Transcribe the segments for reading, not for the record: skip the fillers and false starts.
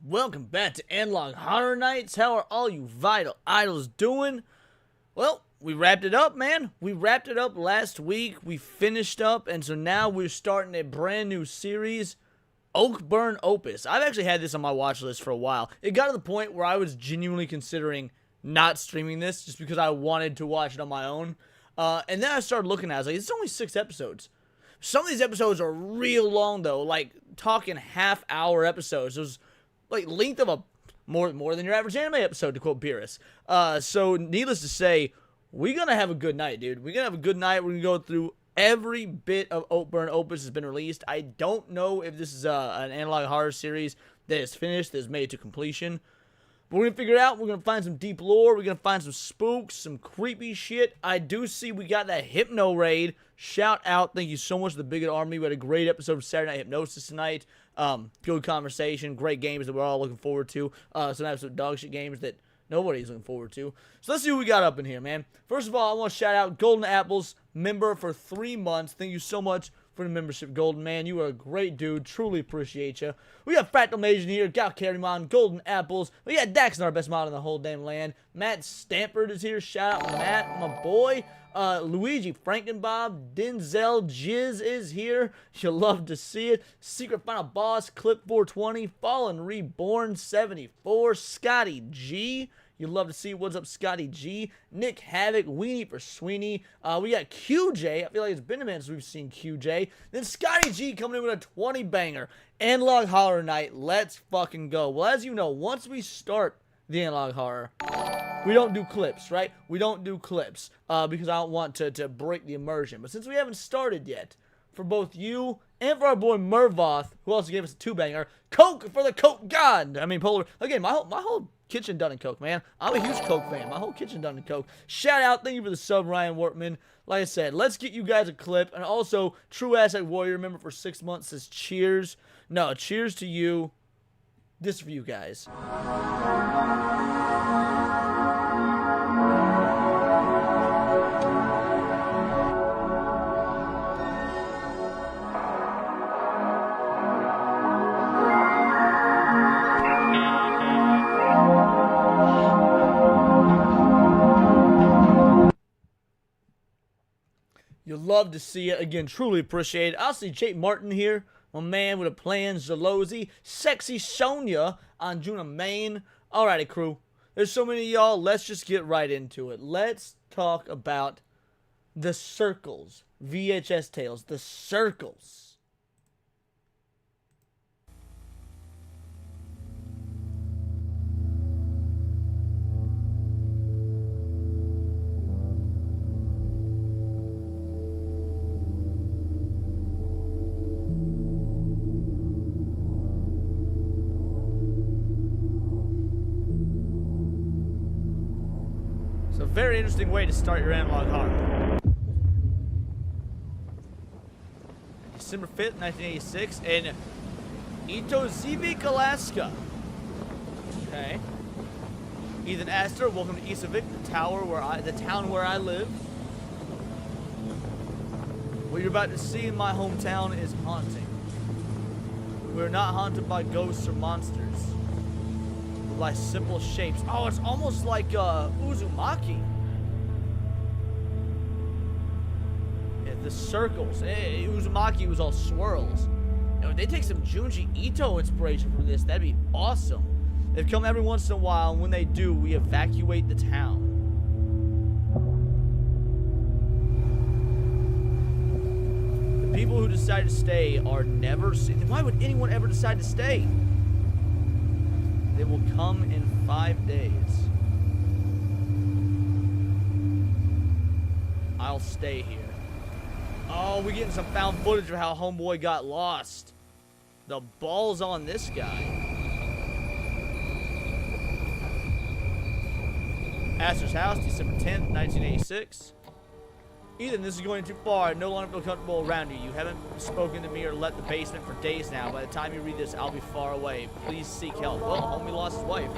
Welcome back to Analog Horror Nights. How are all you vital idols doing? Well, we wrapped it up, man. We wrapped it up last week. We finished up, and so now we're starting a brand new series, Oakburn Opus. I've actually had this on my watch list for a while. It got to the point where I was genuinely considering not streaming this just because I wanted to watch it on my own. And then I started looking at it. I was like, it's only 6 episodes. Some of these episodes are real long, though, like talking half-hour episodes. It was like length of a more than your average anime episode, to quote Beerus. So needless to say, we're gonna have a good night, dude. We're gonna have a good night. We're gonna go through every bit of Oakburn Opus has been released. I don't know if this is an analog horror series that is finished, that is made to completion. But we're gonna figure it out. We're gonna find some deep lore. We're gonna find some spooks, some creepy shit. I do see we got that Hypno raid. Shout out. Thank you so much to the Bigot Army. We had a great episode of Saturday Night Hypnosis tonight. Good conversation. Great games that we're all looking forward to. Some absolute dog shit games that nobody's looking forward to. So let's see what we got up in here, man. First of all, I want to shout out Golden Apples, member for 3 months. Thank you so much for the membership, Golden Man. You are a great dude. Truly appreciate you. We got Fractal Mage in here, Gal Carrymon, Golden Apples. We got Daxon, our best mod in the whole damn land. Matt Stampford is here. Shout out Matt, my boy. Luigi Frankenbob, Denzel Jizz is here. You'll love to see it. Secret Final Boss, Clip 420, Fallen Reborn 74, Scotty G. You'll love to see what's up, Scotty G. Nick Havoc, Weenie for Sweeney. We got QJ. I feel like it's been a minute since we've seen QJ. Then Scotty G coming in with a 20 banger. Analog Horror Night. Let's fucking go. Well, as you know, once we start the Analog Horror, we don't do clips, right? We don't do clips because I don't want to break the immersion. But since we haven't started yet, for both you and for our boy Mervoth, who also gave us a 2-banger, Coke for the Coke God. I mean, Polar. Again, my whole kitchen done in Coke, man. I'm a huge Coke fan. My whole kitchen done in Coke. Shout out. Thank you for the sub, Ryan Wortman. Like I said, let's get you guys a clip. And also, True Asset Warrior, remember for 6 months, says cheers. No, cheers to you. This is for you guys. You'll love to see it. Again, truly appreciate it. I'll see Jake Martin here. My man with a plan, Zalozi. Sexy Sonia on Juna Main. Alrighty, crew. There's so many of y'all. Let's just get right into it. Let's talk about the circles. VHS Tales. The circles. A very interesting way to start your analog horror. December 5th, 1986, in Itozivik, Alaska. Okay. Ethan Astor, welcome to Isavik, the town where I live. What you're about to see in my hometown is haunting. We're not haunted by ghosts or monsters. By simple shapes. Oh, it's almost like Uzumaki. Yeah, the circles. Uzumaki was all swirls. You know, if they take some Junji Ito inspiration from this, that'd be awesome. They come every once in a while, and when they do, we evacuate the town. The people who decide to stay are never seen. Why would anyone ever decide to stay? They will come in 5 days. I'll stay here. Oh, we're getting some found footage of how homeboy got lost. The ball's on this guy. Astor's house, December 10th, 1986. Ethan, this is going too far. I no longer feel comfortable around you. You haven't spoken to me or left the basement for days now. By the time you read this, I'll be far away. Please seek help. Well, homie lost his wife.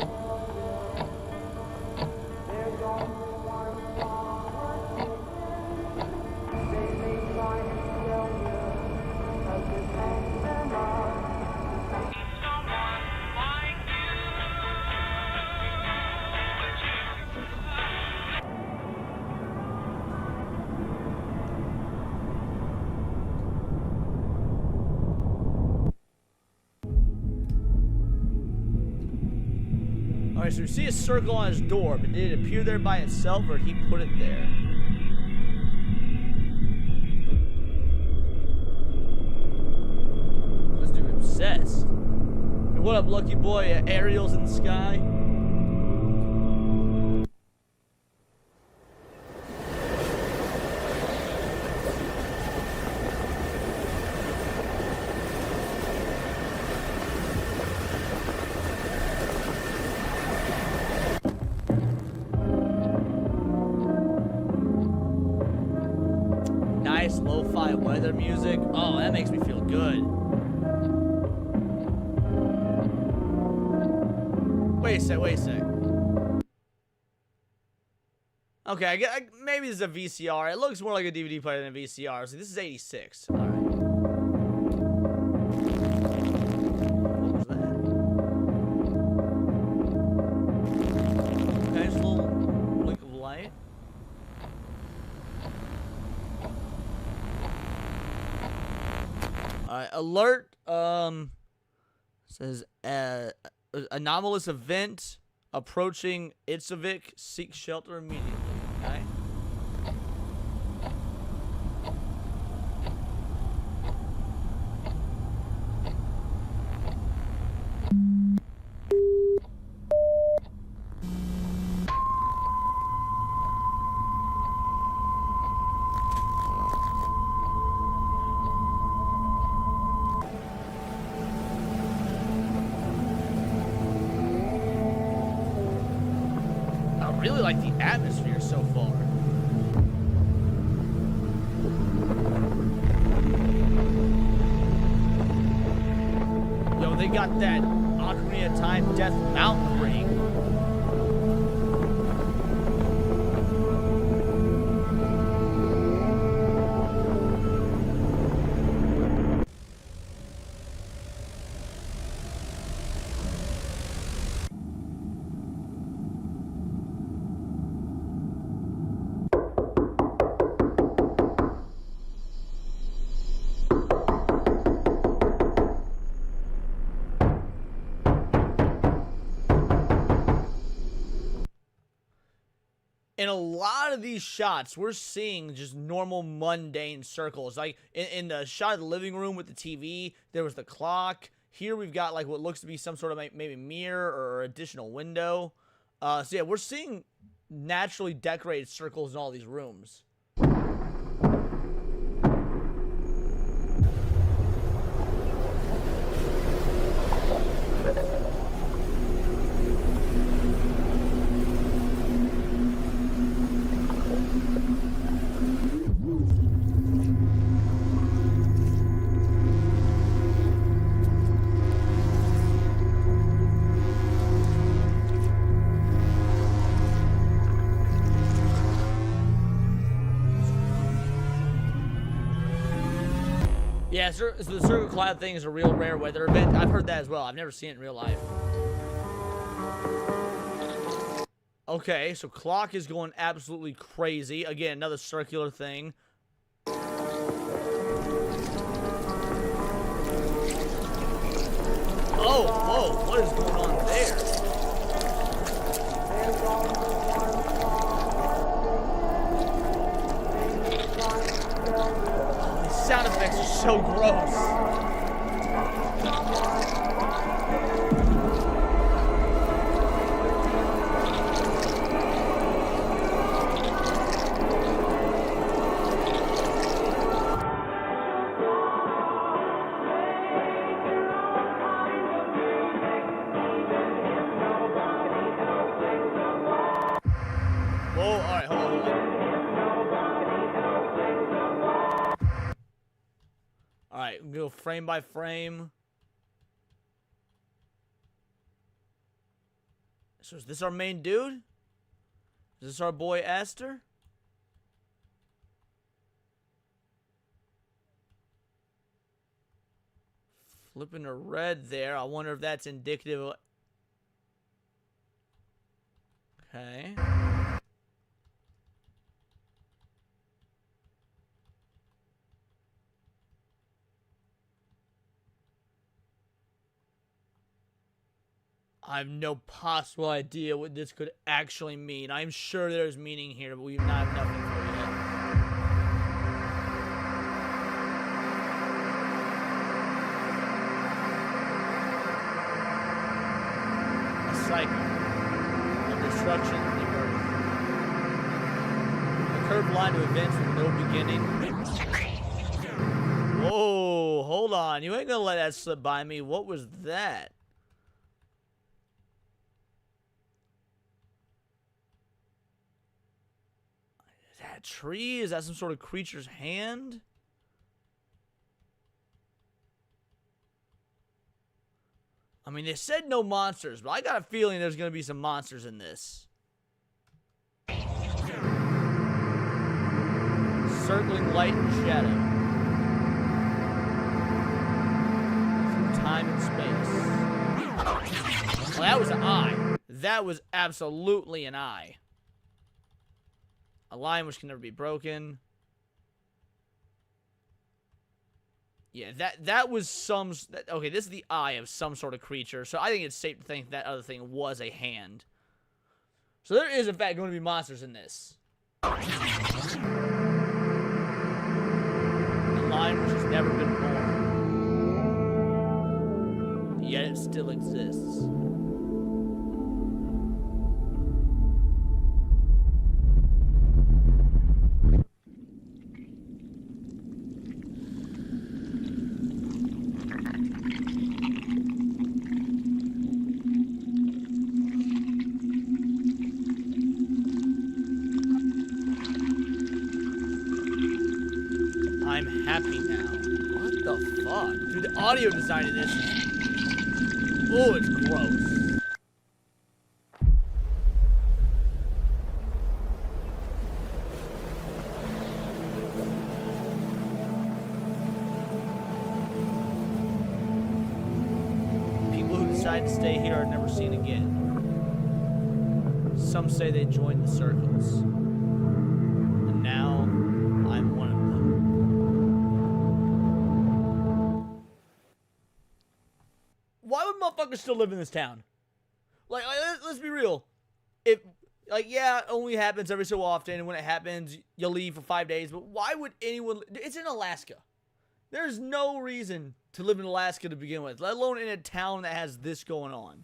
Alright, so we see a circle on his door, but did it appear there by itself, or did he put it there? This dude obsessed. Hey, what up, lucky boy? Aerials in the sky. Nice lo-fi weather music. Oh, that makes me feel good. Wait a sec. Okay, maybe this is a VCR. It looks more like a DVD player than a VCR. So this is 86. All right. What was that? Okay, just a little blink of light. Alright, alert, says, anomalous event approaching Itzavik, seek shelter immediately, okay? I really like the atmosphere so far. Yo, they got that Ocarina of Time Death Mountain ring. In a lot of these shots, we're seeing just normal mundane circles. Like in the shot of the living room with the TV, there was the clock. Here we've got like what looks to be some sort of maybe mirror or additional window. So yeah, we're seeing naturally decorated circles in all these rooms. Yeah, so the circle cloud thing is a real rare weather event. I've heard that as well. I've never seen it in real life. Okay, so clock is going absolutely crazy. Again, another circular thing. Oh, whoa, what is going on there? Sound effects are so gross. Whoa, alright, hold on. Alright, we'll go frame by frame. So is this our main dude? Is this our boy Aster? Flipping to red there. I wonder if that's indicative of... Okay. I have no possible idea what this could actually mean. I'm sure there's meaning here, but we've not have nothing for it yet. A cycle of destruction and rebirth. A curved line to events with no beginning. Whoa, hold on. You ain't gonna let that slip by me. What was that? Is that a tree? Is that some sort of creature's hand? I mean, they said no monsters, but I got a feeling there's gonna be some monsters in this. Circling light and shadow. Time and space. Well, that was an eye. That was absolutely an eye. A line which can never be broken. Yeah, that was some... Okay, this is the eye of some sort of creature, so I think it's safe to think that other thing was a hand. So there is, in fact, going to be monsters in this. A line which has never been born. Yet it still exists. I'm happy now. What the fuck? Dude, the audio design in this is... Oh, it's gross. People who decide to stay here are never seen again. Some say they joined the circles. And now, I'm one of them. Why would motherfuckers still live in this town? Like, let's be real. Yeah, it only happens every so often, and when it happens, you'll leave for 5 days, but why would anyone... It's in Alaska. There's no reason to live in Alaska to begin with, let alone in a town that has this going on.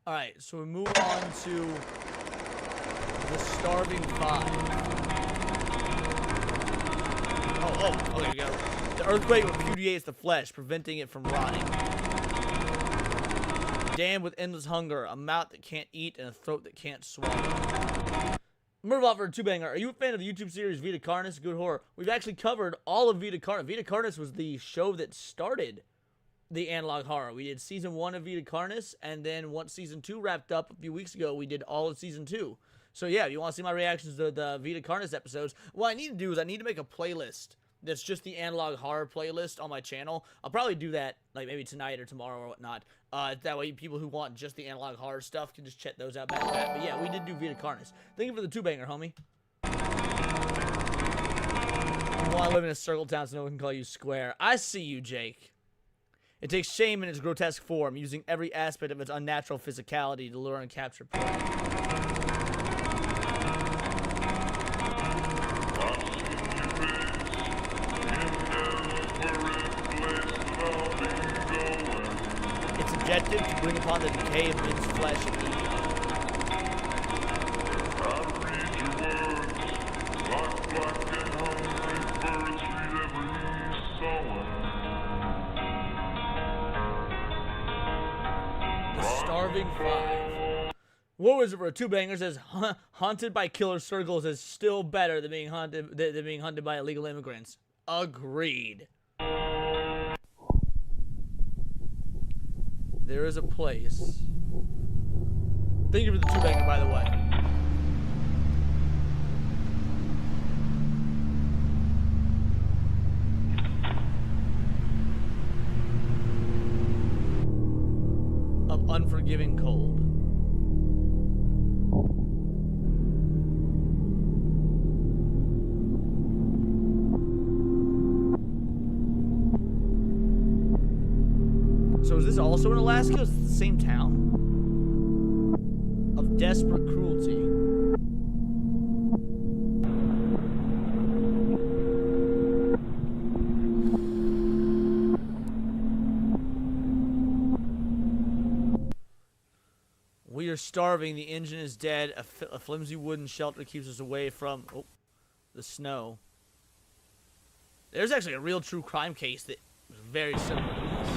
Alright, so we move on to... The Starving Five. Oh, there we go. The earthquake repudiates the flesh, preventing it from rotting. Damned with endless hunger, a mouth that can't eat, and a throat that can't swallow. Murder for a two-banger. Are you a fan of the YouTube series Vita Carnis? Good horror. We've actually covered all of Vita Carnis. Vita Carnis was the show that started the analog horror. We did season 1 of Vita Carnis, and then once season 2 wrapped up a few weeks ago, we did all of season 2. So yeah, if you want to see my reactions to the Vita Carnis episodes, what I need to do is I need to make a playlist that's just the analog horror playlist on my channel. I'll probably do that like maybe tonight or tomorrow or whatnot. That way people who want just the analog horror stuff can just check those out back to back. But yeah, we did do Vita Carnis. Thank you for the two-banger, homie. You want to live in a circle town so no one can call you square. I see you, Jake. It takes shame in its grotesque form, using every aspect of its unnatural physicality to lure and capture prey. Objective to bring upon the decay of men's flesh and ego. The Starving Five. What was it for a two-banger? Says haunted by killer circles is still better than being hunted by illegal immigrants. Agreed. There is a place. Thank you for the two-banger, by the way. Of unforgiving cold. is also in Alaska? Is it the same town? Of desperate cruelty. We are starving. The engine is dead. A flimsy wooden shelter keeps us away from the snow. There's actually a real true crime case that was very similar to this.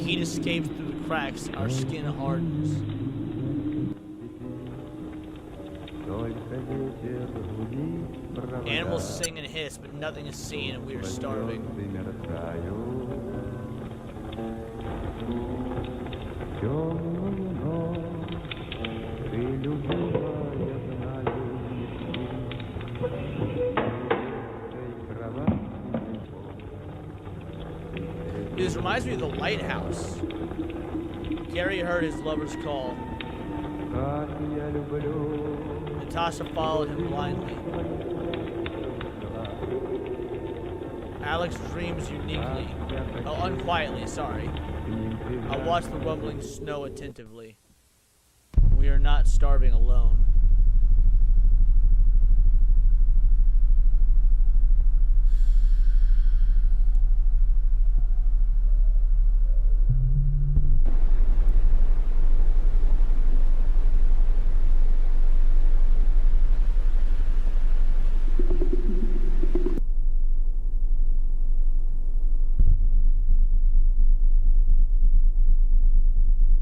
Heat escapes through the cracks. Our skin hardens. Animals sing and hiss, but nothing is seen, and we are starving. This reminds me of the lighthouse. Gary heard his lover's call. Natasha followed him blindly. Alex dreams uniquely. Oh, unquietly, sorry. I watch the rumbling snow attentively. We are not starving alone.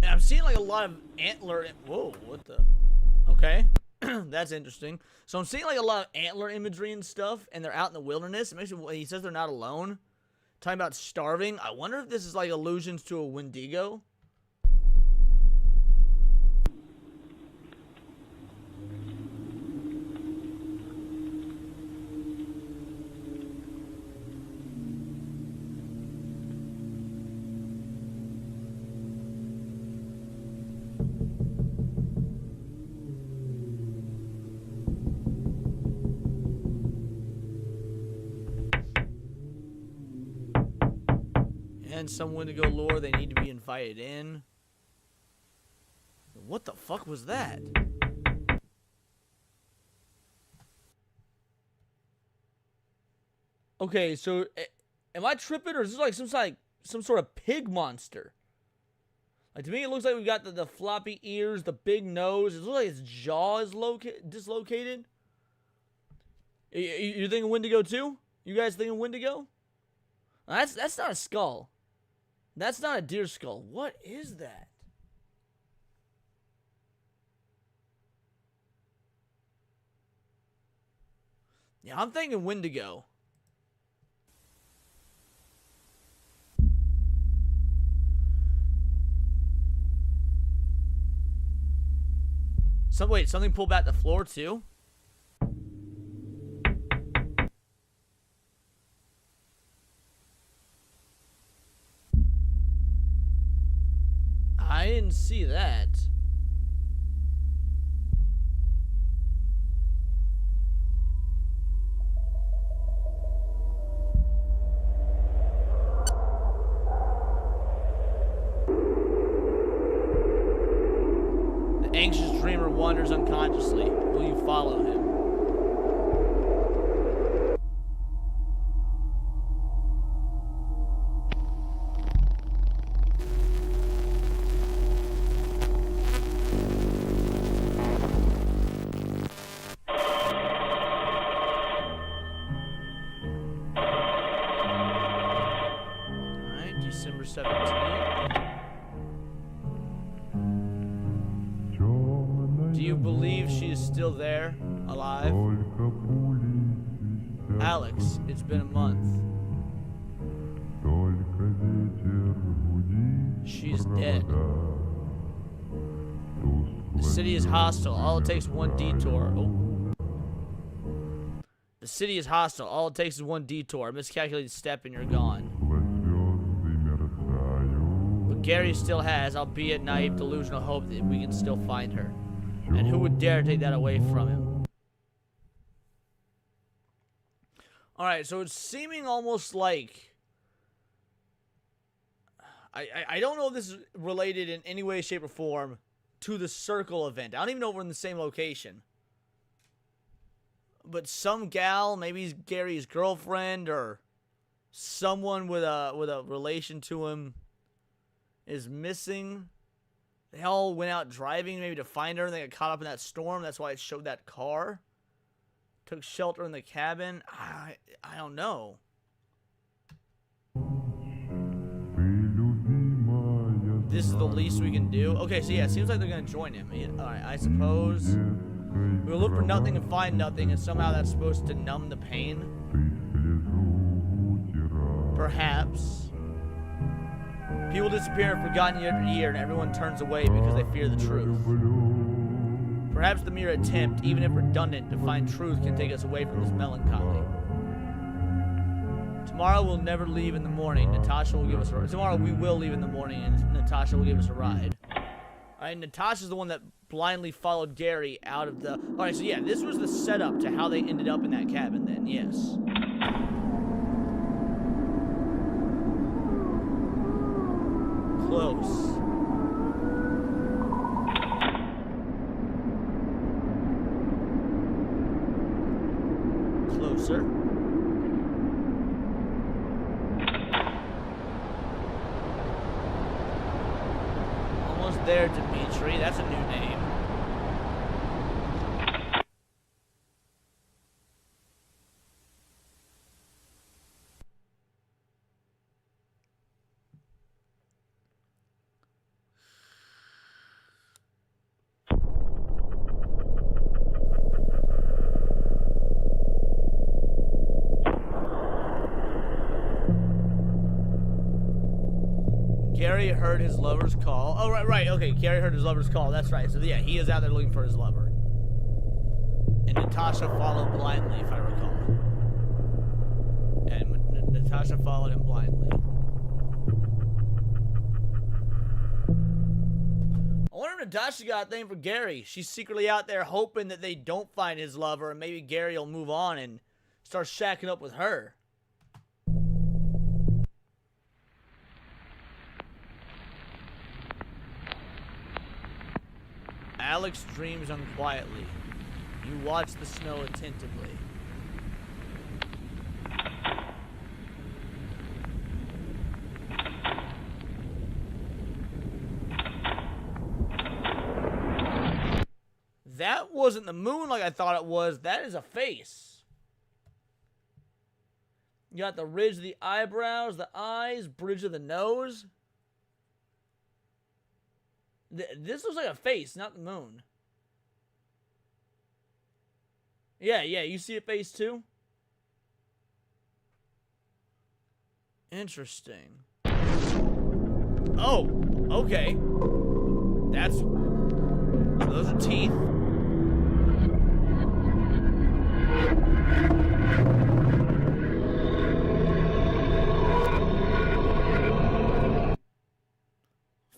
I'm seeing like a lot of antler. Whoa, what the? Okay, that's interesting. So I'm seeing like a lot of antler imagery and stuff, and they're out in the wilderness. It makes me, he says they're not alone. Talking about starving. I wonder if this is like allusions to a Wendigo. And some Wendigo lore, they need to be invited in. What the fuck was that? Okay, so am I tripping, or is this like some sort of pig monster? Like, to me, it looks like we got the floppy ears, the big nose. It looks like its jaw is dislocated. You thinking Wendigo too? You guys thinking Wendigo? That's not a skull. That's not a deer skull. What is that? Yeah, I'm thinking Wendigo. Wait, something pulled back the floor too? I didn't see that. The anxious dreamer wanders unconsciously. Will you follow him? December 17th. Do you believe she is still there, alive? Alex, it's been a month. She's dead. The city is hostile. All it takes one detour. Oh. The city is hostile. All it takes is one detour. A miscalculated step and you're gone. But Gary still has, albeit naive, delusional hope that we can still find her. And who would dare take that away from him? Alright, so it's seeming almost like... I don't know if this is related in any way, shape, or form to the Circle event. I don't even know if we're in the same location. But some gal, maybe Gary's girlfriend or someone with a relation to him, is missing. They all went out driving maybe to find her, and they got caught up in that storm. That's why it showed that car. Took shelter in the cabin. I don't know. This is the least we can do. Okay, so yeah, it seems like they're gonna join him. Alright, I suppose we'll look for nothing and find nothing, and somehow that's supposed to numb the pain. Perhaps. People disappear and forgotten year after year, and everyone turns away because they fear the truth. Perhaps the mere attempt, even if redundant, to find truth can take us away from this melancholy. Tomorrow we'll never leave in the morning. Natasha will give us a ride. Tomorrow we will leave in the morning, and Natasha will give us a ride. Alright, Natasha's the one that blindly followed Gary out of the... Alright, so yeah, this was the setup to how they ended up in that cabin then, yes. Close. Closer. Almost there, Dimitri. That's a new name. Gary heard his lover's call. Oh, right, okay. Gary heard his lover's call. That's right. So, yeah, he is out there looking for his lover. And Natasha followed blindly, if I recall. And Natasha followed him blindly. I wonder if Natasha got a thing for Gary. She's secretly out there hoping that they don't find his lover, and maybe Gary will move on and start shacking up with her. Alex dreams unquietly. You watch the snow attentively. That wasn't the moon like I thought it was. That is a face. You got the ridge of the eyebrows, the eyes, bridge of the nose. This looks like a face, not the moon. Yeah, you see a face too? Interesting. Oh, okay. That's... Those are teeth.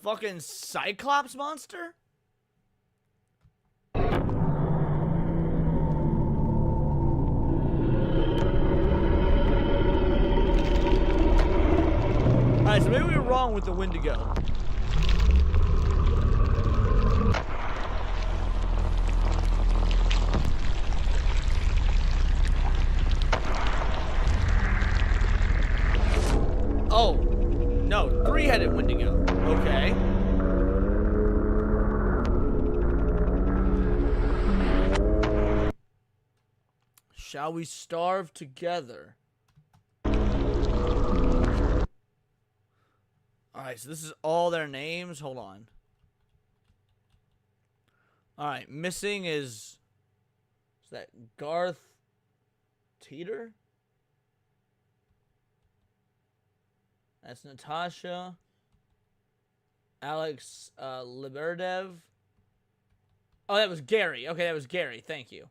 Fucking Cyclops monster? Alright, so maybe we were wrong with the Wendigo. Oh, no, three-headed Wendigo. Okay. Shall we starve together? Alright, so this is all their names. Hold on. Alright, missing is that Garth Teeter? That's Natasha. Alex Liberdev. Oh, that was Gary. Okay, that was Gary. Thank you.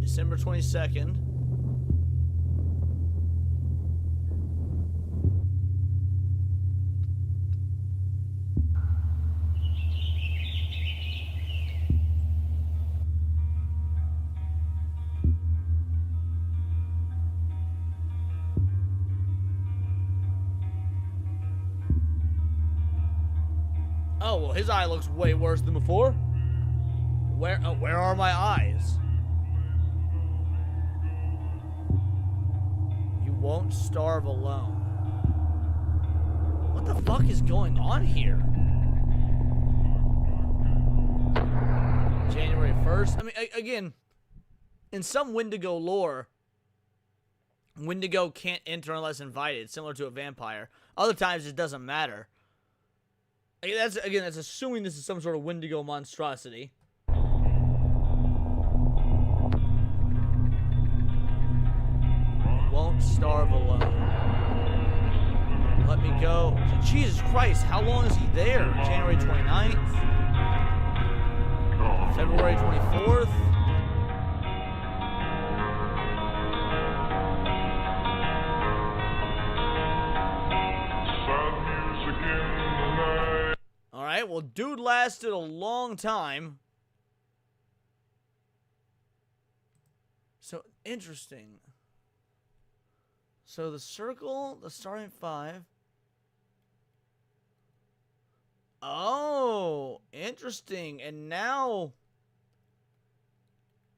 December 22nd. Oh, well, his eye looks way worse than before. Where are my eyes? You won't starve alone. What the fuck is going on here? January 1st? I mean, again, in some Wendigo lore, Wendigo can't enter unless invited, similar to a vampire. Other times, it doesn't matter. That's assuming this is some sort of Wendigo monstrosity. Won't starve alone. Let me go. Jesus Christ, how long is he there? January 29th? February 24th? Alright, well, dude lasted a long time. So, interesting. So, the circle, the starting 5. Oh, interesting. And now,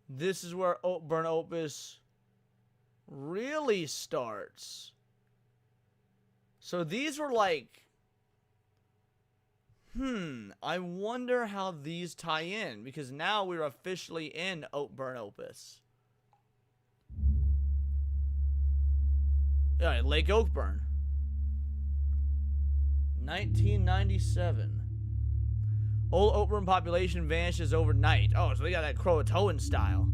this is where Oakburn Opus really starts. So, these were like... I wonder how these tie in, because now we're officially in Oakburn Opus. Alright, Lake Oakburn. 1997. Old Oakburn population vanishes overnight. Oh, so they got that Croatoan style.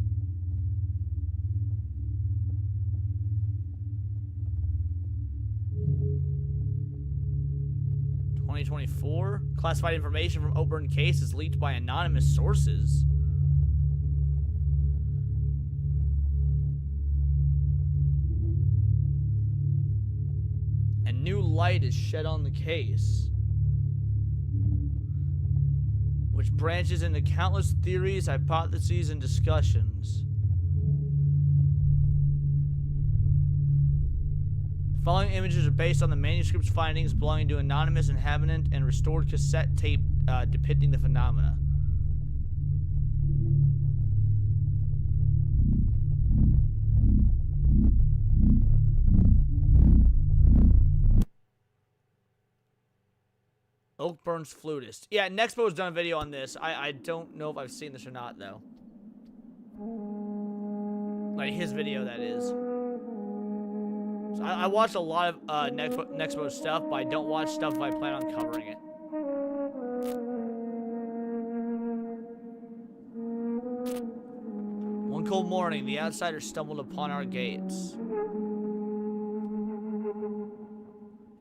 2024. Classified information from Oakburn case is leaked by anonymous sources. And new light is shed on the case, which branches into countless theories, hypotheses, and discussions. The following images are based on the manuscript's findings belonging to an anonymous inhabitant and restored cassette tape depicting the phenomena. Oakburn's flutist. Yeah, Nexpo's done a video on this. I don't know if I've seen this or not, though. Like, his video, that is. So I watch a lot of Nexpo stuff, but I don't watch stuff if I plan on covering it. One cold morning, the outsiders stumbled upon our gates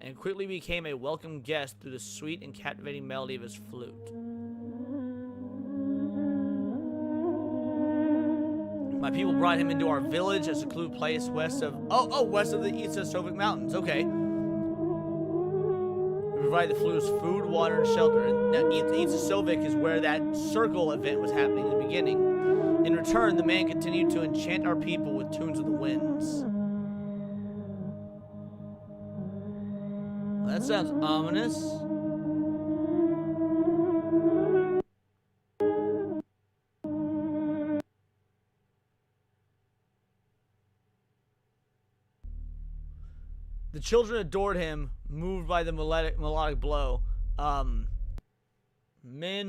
and quickly became a welcome guest through the sweet and captivating melody of his flute. My people brought him into our village, a secluded place west of west of the Sovic Mountains. Okay. We provided the flutist food, water, and shelter. And now Sovic is where that circle event was happening in the beginning. In return, the man continued to enchant our people with tunes of the winds. Well, that sounds ominous. The children adored him, moved by the melodic blow. Men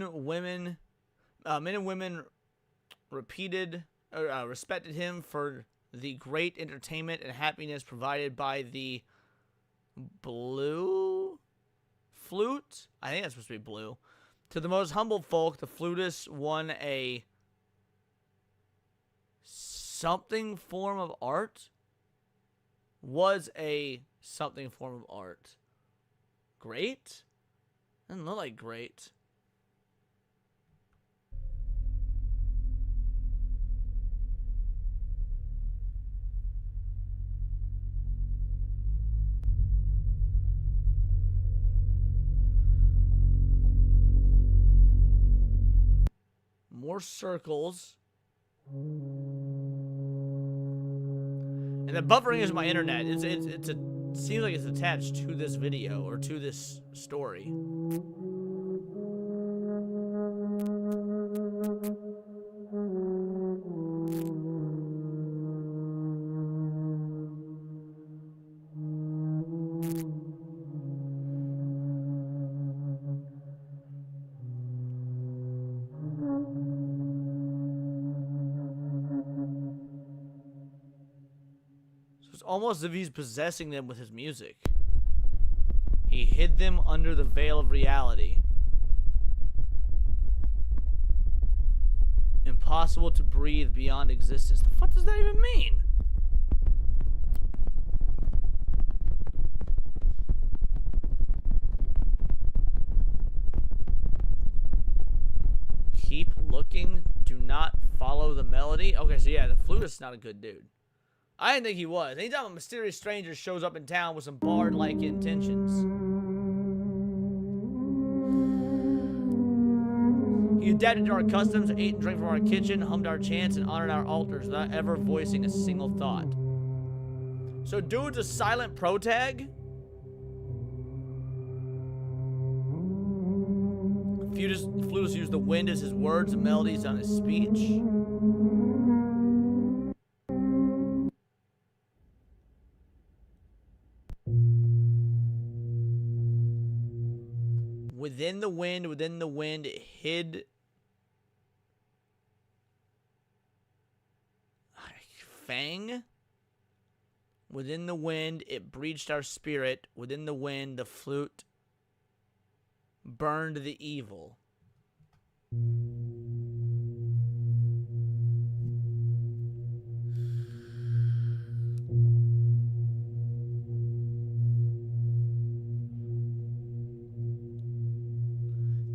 and women respected him for the great entertainment and happiness provided by the blue flute. I think that's supposed to be blue. To the most humble folk, the flutist won a something form of art. Was a something form of art. Great? Doesn't look like great. more circles. And the buffering is my internet. It seems like it's attached to this video or to this story. It's almost as if he's possessing them with his music. He hid them under the veil of reality. Impossible to breathe beyond existence. The fuck does that even mean? Keep looking. Do not follow the melody. Okay, so yeah, the flutist is not a good dude. I didn't think he was. Anytime a mysterious stranger shows up in town with some bard-like intentions. He adapted to our customs, ate and drank from our kitchen, hummed our chants, and honored our altars without ever voicing a single thought. So dude's a silent protag? Flutist used the wind as his words and melodies on his speech. Within the wind, it hid Fang. Within the wind, it breached our spirit. Within the wind, the flute burned the evil.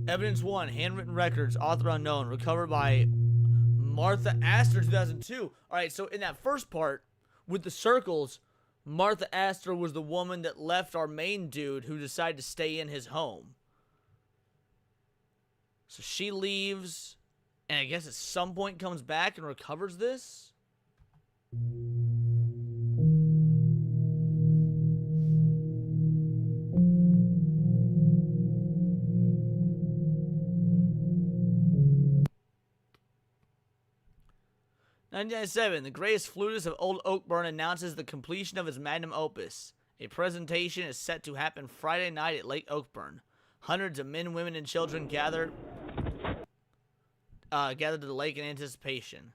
Evidence 1, handwritten records, author unknown, recovered by Martha Astor, 2002. Alright, so in that first part, with the circles, Martha Astor was the woman that left our main dude who decided to stay in his home. So she leaves, and I guess at some point comes back and recovers this? '97, the greatest flutist of old Oakburn announces the completion of his magnum opus. A presentation is set to happen Friday night at Lake Oakburn. Hundreds of men, women, and children gathered to the lake in anticipation.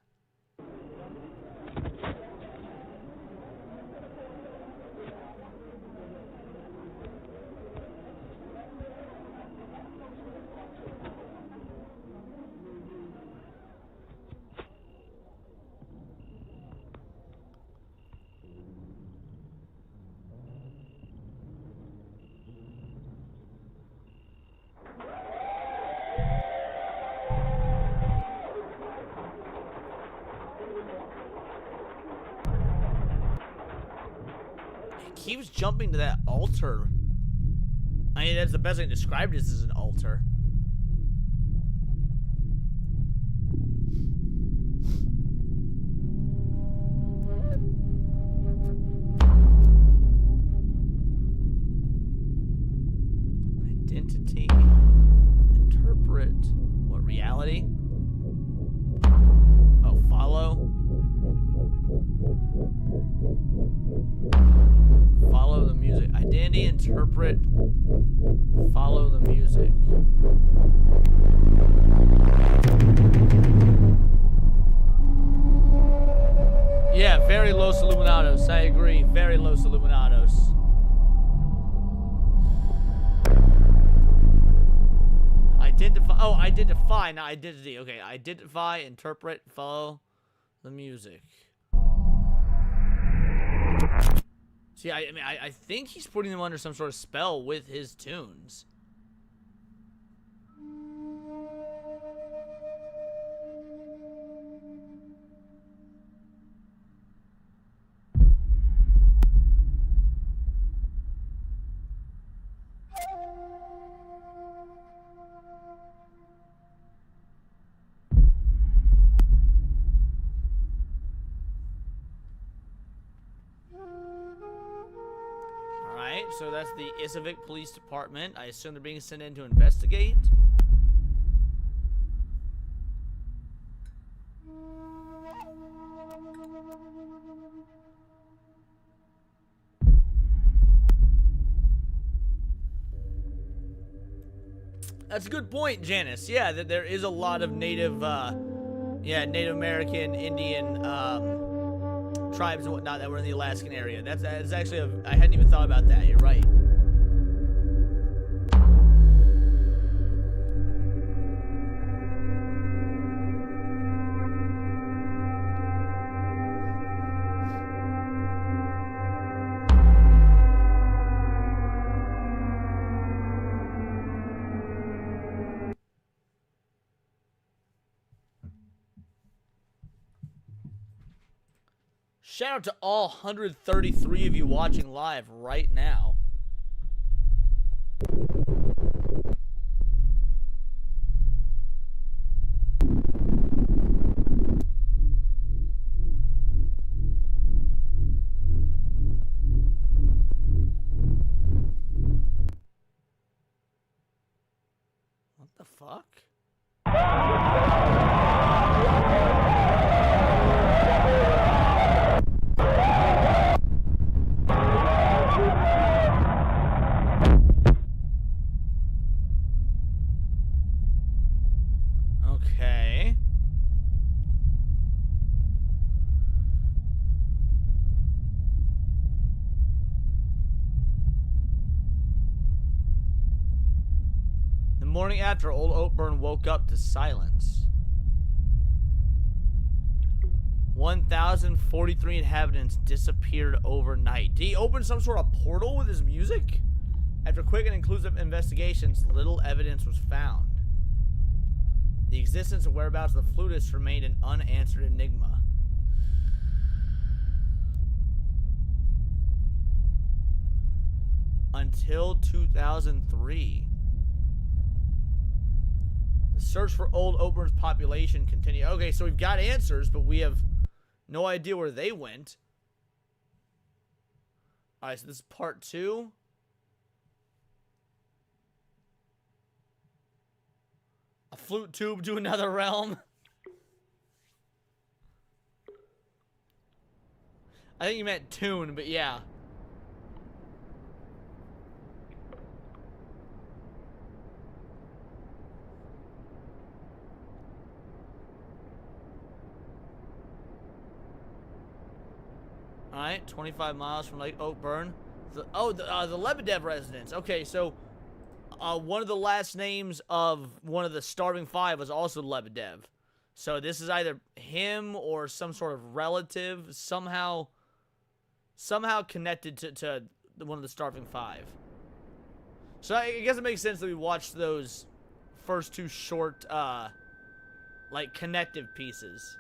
Keeps jumping to that altar. I mean, that's the best I can describe this as an altar. Identity. Interpret. What, reality? Oh, follow. Follow the music. Identity, interpret, follow the music. Yeah, very Los Illuminados. I agree. Very Los Illuminados. Identify. Oh, identify, not identity. Okay, identify, interpret, follow the music. See, I mean, I think he's putting them under some sort of spell with his tunes. Alright, so that's the Isavik Police Department. I assume they're being sent in to investigate. That's a good point, Janice. Yeah, that there is a lot of Native American, Indian, tribes and whatnot that were in the Alaskan area. That's actually I hadn't even thought about that. You're right. Shout out to all 133 of you watching live right now. What the fuck? Okay. The morning after, old Oakburn woke up to silence. 1,043 inhabitants disappeared overnight. Did he open some sort of portal with his music? After quick and inclusive investigations, little evidence was found. The existence and whereabouts of the flutist remained an unanswered enigma. Until 2003. The search for old Oakburn's population continued. Okay, so we've got answers, but we have no idea where they went. Alright, so this is part 2. A flute tube to another realm. I think you meant tune, but yeah. Alright, 25 miles from Lake Oakburn. The Lebedev residence. Okay, so one of the last names of one of the starving 5 was also Lebedev. So this is either him or some sort of relative, somehow connected to one of the starving 5. So I guess it makes sense that we watched those first 2 short, like, connective pieces.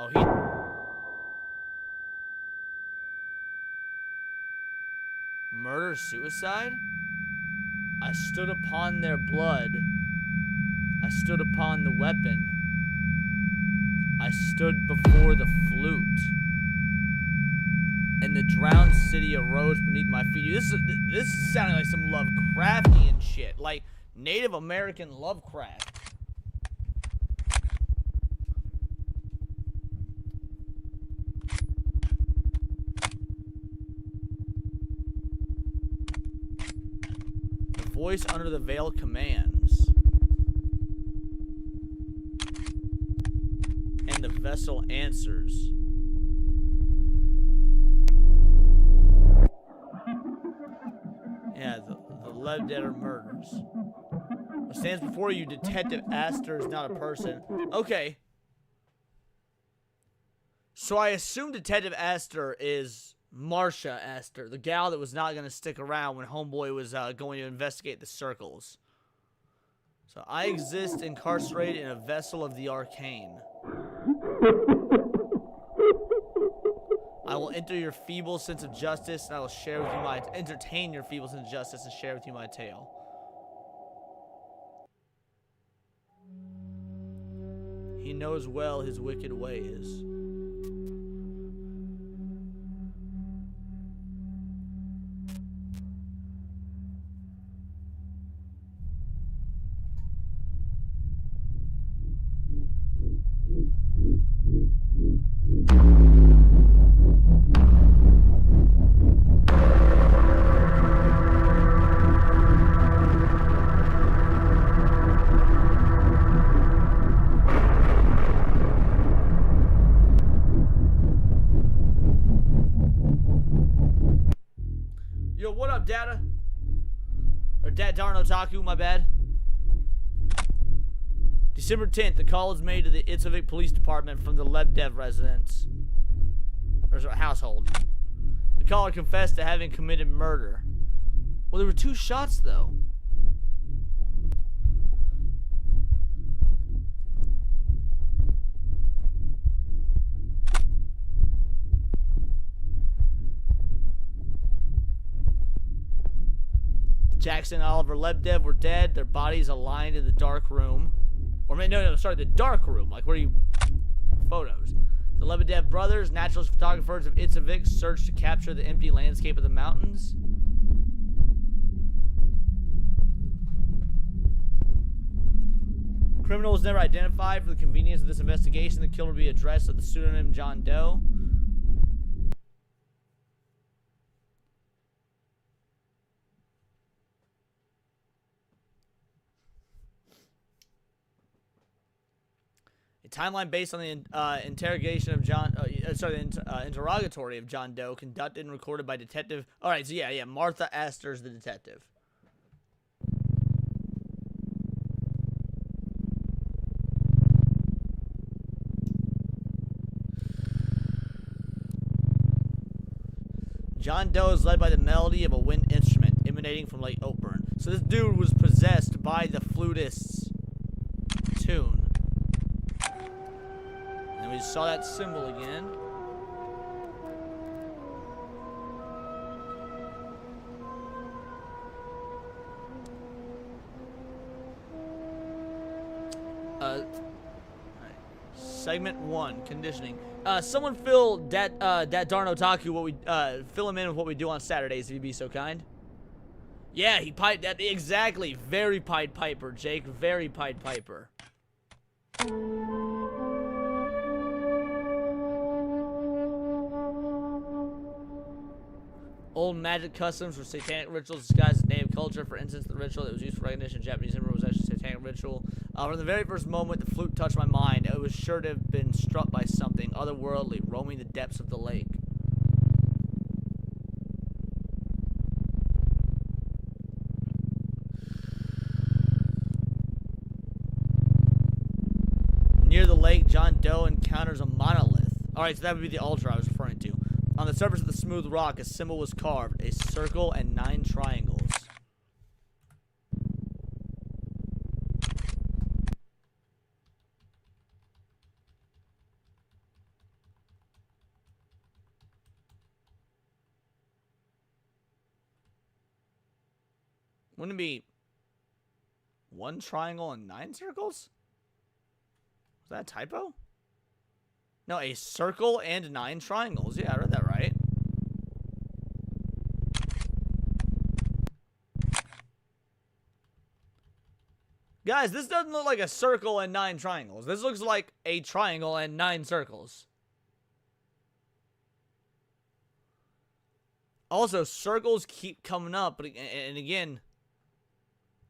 Oh, he... Murder, suicide? I stood upon their blood. I stood upon the weapon. I stood before the flute. And the drowned city arose beneath my feet. This is sounding like some Lovecraftian shit. Like Native American Lovecraft. Voice under the veil commands. And the vessel answers. Yeah, the Lebedev murders. What stands before you, Detective Astor, is not a person. Okay. So I assume Detective Astor is Marsha Astor, the gal that was not going to stick around when Homeboy was going to investigate the circles. So I exist incarcerated in a vessel of the arcane. I will enter your feeble sense of justice, and I will share with you my entertain your feeble sense of justice and share with you my tale. He knows well his wicked ways. Yo, what up, Data? Or Darn Otaku, my bad. December 10th, the call is made to the Itzavik Police Department from the Lebdev residence. Or household. The caller confessed to having committed murder. Well, there were 2 shots, though. Jackson and Oliver Lebdev were dead. Their bodies aligned in the dark room. Or, no, sorry, the dark room. Like, where you... Photos. The Lebdev brothers, naturalist photographers of Itzavik, searched to capture the empty landscape of the mountains. Criminal was never identified. For the convenience of this investigation, the killer will be addressed with the pseudonym John Doe. A timeline based on the interrogation of interrogatory of John Doe, conducted and recorded by Detective. All right, so yeah, Martha Astor's the detective. John Doe is led by the melody of a wind instrument emanating from Lake Oakburn. So this dude was possessed by the flutist's tune. And we saw that symbol again. Segment 1, conditioning. Someone fill that darn otaku what we fill him in with what we do on Saturdays, if you'd be so kind. Yeah, he piped that exactly. Very Pied Piper, Jake. Very Pied Piper. Old magic customs were satanic rituals disguised as native culture. For instance, the ritual that was used for recognition in Japanese Emperor was actually a satanic ritual. From the very first moment the flute touched my mind, it was sure to have been struck by something otherworldly roaming the depths of the lake. Near the lake, John Doe encounters a monolith. Alright, so that would be the altar I was referring to. On the surface of the smooth rock, a symbol was carved, a circle and 9 triangles. Wouldn't it be 1 triangle and 9 circles? Was that a typo? No, a circle and 9 triangles. Yeah, I read that right. Guys, this doesn't look like a circle and 9 triangles. This looks like a triangle and 9 circles. Also, circles keep coming up, but and again,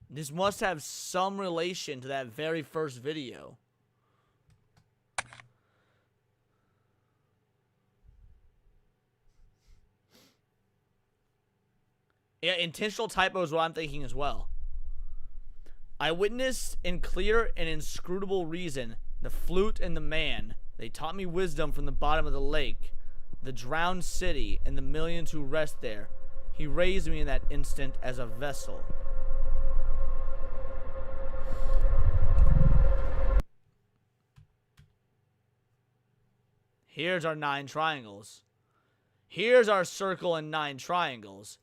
this must have some relation to that very first video. Yeah, intentional typo is what I'm thinking as well. I witnessed in clear and inscrutable reason the flute and the man. They taught me wisdom from the bottom of the lake, the drowned city, and the millions who rest there. He raised me in that instant as a vessel. Here's our 9 triangles. Here's our circle and 9 triangles.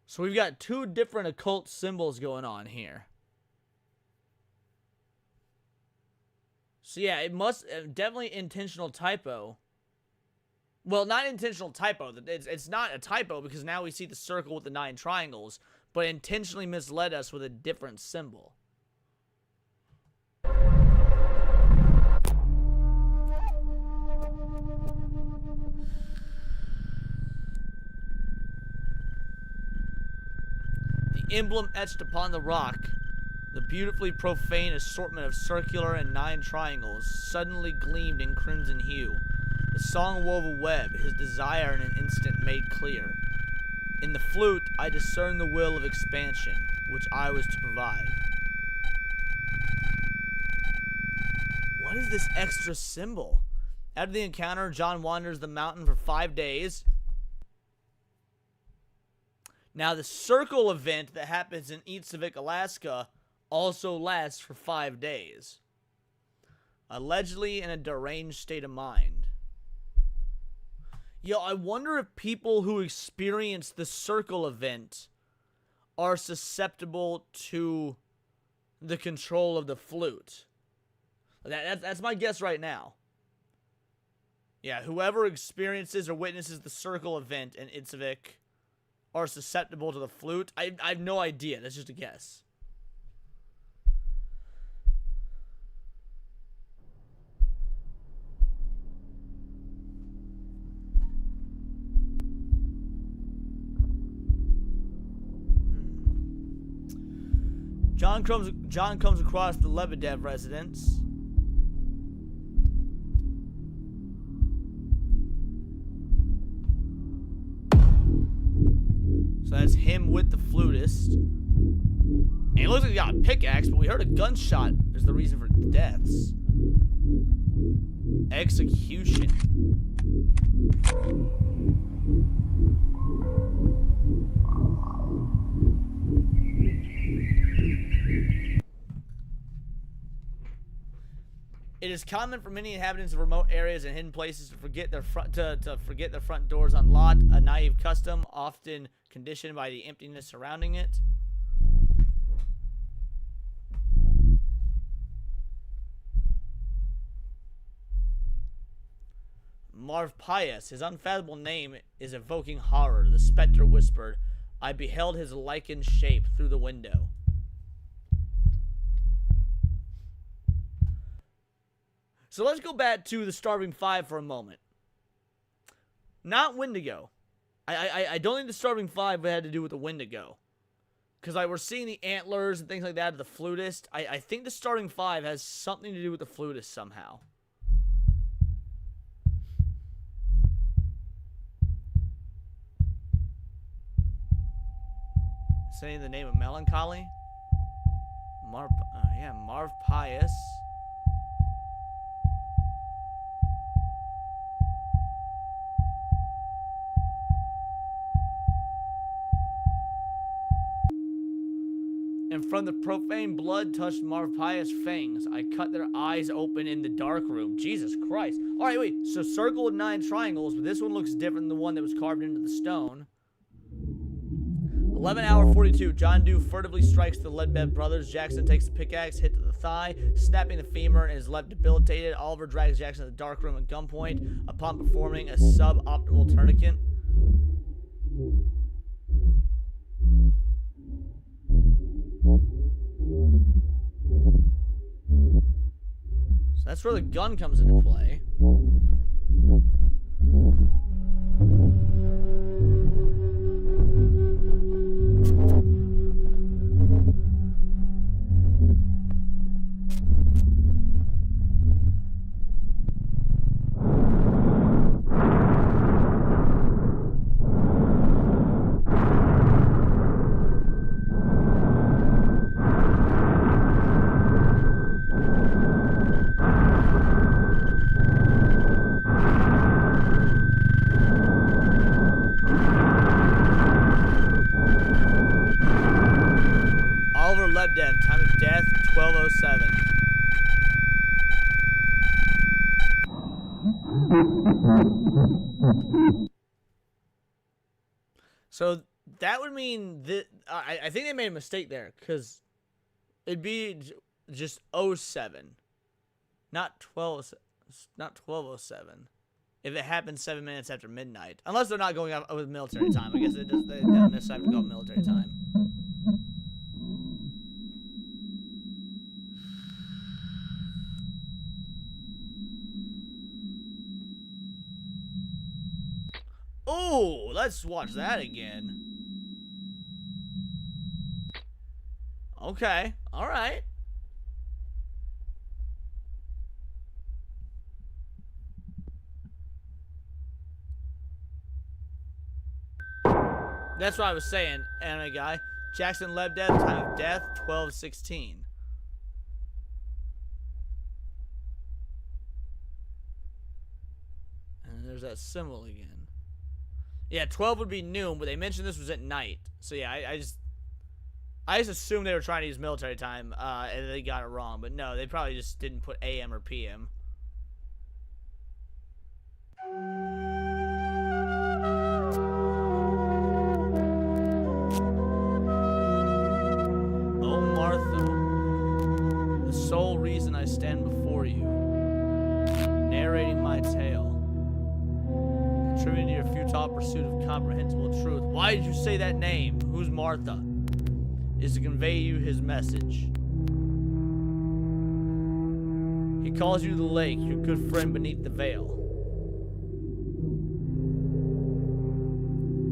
So we've got 2 different occult symbols going on here. So yeah, it must definitely intentional typo. Well, not intentional typo. It's not a typo because now we see the circle with the 9 triangles, but intentionally misled us with a different symbol. The emblem etched upon the rock, the beautifully profane assortment of circular and 9 triangles, suddenly gleamed in crimson hue. The song wove a web, his desire in an instant made clear. In the flute, I discerned the will of expansion, which I was to provide. What is this extra symbol? After the encounter, John wanders the mountain for 5 days. Now, the circle event that happens in Eatsavik, Alaska, also lasts for 5 days. Allegedly in a deranged state of mind. Yo, I wonder if people who experience the circle event are susceptible to the control of the flute. That's my guess right now. Yeah, whoever experiences or witnesses the circle event in Itzavik are susceptible to the flute. I have no idea. That's just a guess. John comes across the Lebedev residence. So that's him with the flutist. And it looks like he got a pickaxe, but we heard a gunshot is the reason for deaths. Execution. It is common for many inhabitants of remote areas and hidden places to forget their front doors unlocked, a naive custom often conditioned by the emptiness surrounding it. Marv Pius, his unfathomable name is evoking horror. The specter whispered, I beheld his lichened shape through the window. So let's go back to the Starving Five for a moment. Not Wendigo. I don't think the Starving Five had to do with the Wendigo. Because we're seeing the antlers and things like that of the flutist. I think the Starving Five has something to do with the flutist somehow. Saying the name of Melancholy? Marv Pius. And from the profane blood touched Marv Pius' fangs, I cut their eyes open in the dark room. Jesus Christ. Alright, wait. So circle with 9 triangles, but this one looks different than the one that was carved into the stone. 11:42. John Doe furtively strikes the Leadbed brothers. Jackson takes the pickaxe, hit to the thigh, snapping the femur and is left debilitated. Oliver drags Jackson to the dark room at gunpoint upon performing a suboptimal tourniquet. So that's where the gun comes into play. Lebdev, time of death, 12:07. So that would mean that I think they made a mistake there because it'd be just 07. Not 12. Not 12:07. If it happens 7 minutes after midnight, unless they're not going out with military time, I guess they don't necessarily have to go military time. Oh, let's watch that again. Okay, all right. That's what I was saying, anime guy. Jackson Lebedev, time of death, 12:16. And there's that symbol again. Yeah, 12 would be noon, but they mentioned this was at night. So yeah, I just assumed they were trying to use military time, and they got it wrong. But no, they probably just didn't put AM or PM. Oh, Martha, the sole reason I stand before you, narrating my tale, contributing to your futile pursuit of comprehensible truth. Why did you say that name? Who's Martha? Is to convey you his message. He calls you to the lake, your good friend beneath the veil.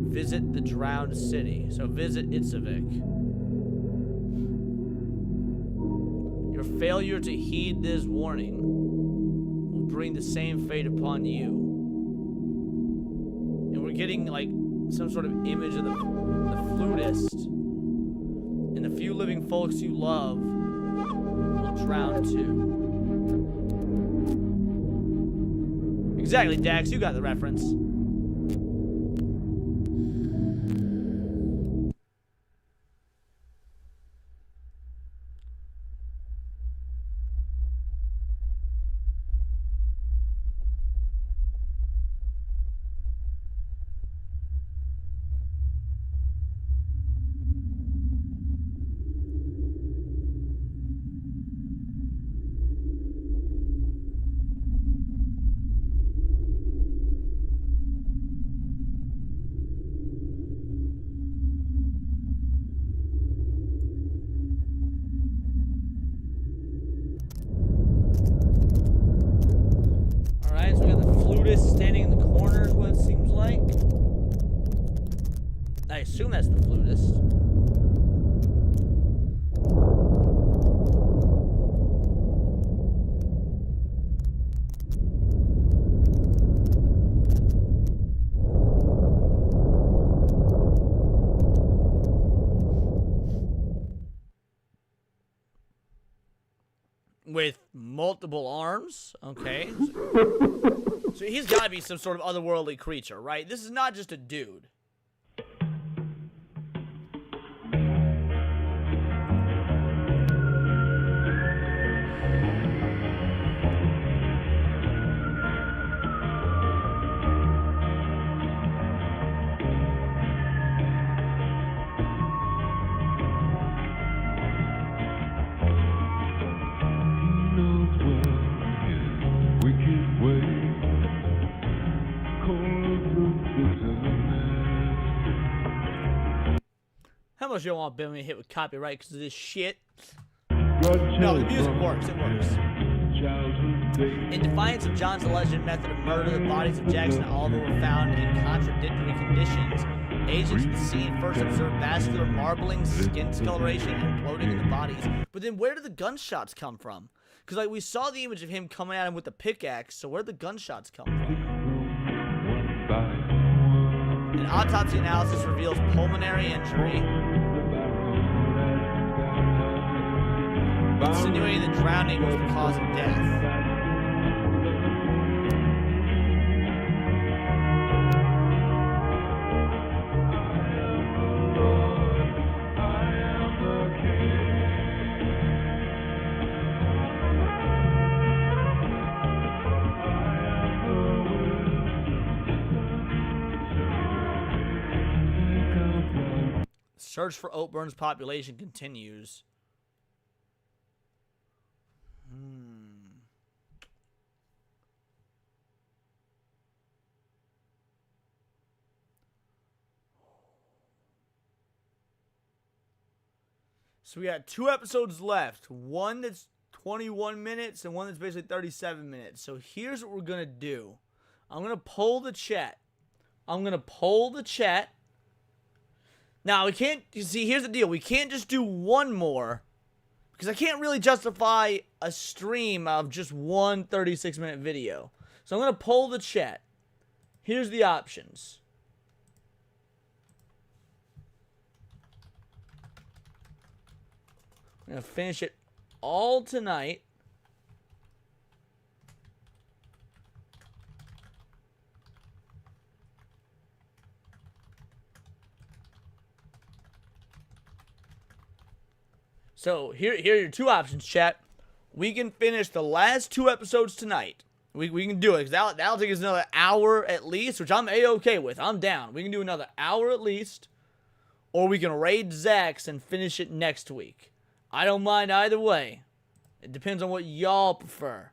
Visit the drowned city. So visit Itzavik. Your failure to heed this warning will bring the same fate upon you. And we're getting like some sort of image of the flutist. And the few living folks you love will drown too. Exactly, Dax, you got the reference. Standing in the corner is what it seems like. I assume that's the flutist. With multiple arms, okay. So he's got to be some sort of otherworldly creature, right? This is not just a dude. How much you don't want Billy hit with copyright because of this shit? No, the music works. It works. In defiance of John's alleged method of murder, the bodies of Jackson and Oliver were found in contradictory conditions. Agents at the scene first observed vascular marbling, skin discoloration, and bloating in the bodies. But then where did the gunshots come from? Because like we saw the image of him coming at him with the pickaxe, so where did the gunshots come from? An autopsy analysis reveals pulmonary injury, insinuating that drowning was the cause of death. Search for Oakburn's population continues. So we got 2 episodes left. One that's 21 minutes and one that's basically 37 minutes. So here's what we're going to do. I'm going to poll the chat. Now, we can't, you see, here's the deal. We can't just do one more because I can't really justify a stream of just one 36-minute video. So I'm going to poll the chat. Here's the options. I'm going to finish it all tonight. So, here are your 2 options, chat. We can finish the last 2 episodes tonight. We can do it, because that'll take us another hour at least, which I'm A-okay with. I'm down. We can do another hour at least. Or we can raid Zach's and finish it next week. I don't mind either way. It depends on what y'all prefer.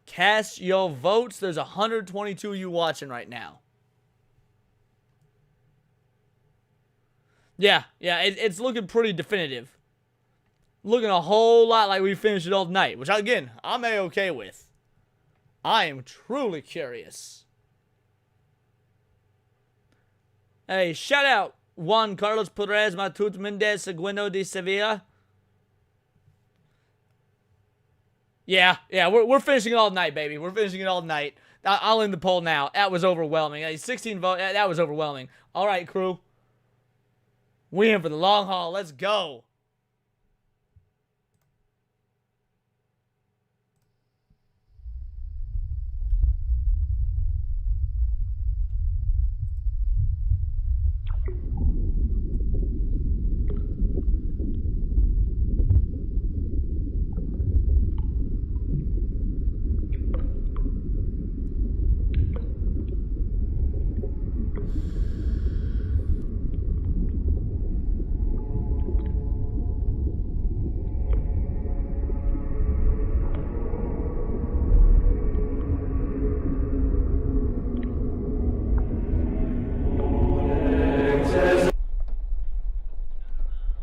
Cast your votes. There's 122 of you watching right now. Yeah, it's looking pretty definitive. Looking a whole lot like we finished it all night, which, again, I'm A-okay with. I am truly curious. Hey, shout out Juan Carlos Perez Matut Mendez Segundo de Sevilla. Yeah, we're finishing it all night, baby. We're finishing it all night. I'll end the poll now. That was overwhelming. 16 votes. That was overwhelming. All right, crew. We in for the long haul. Let's go.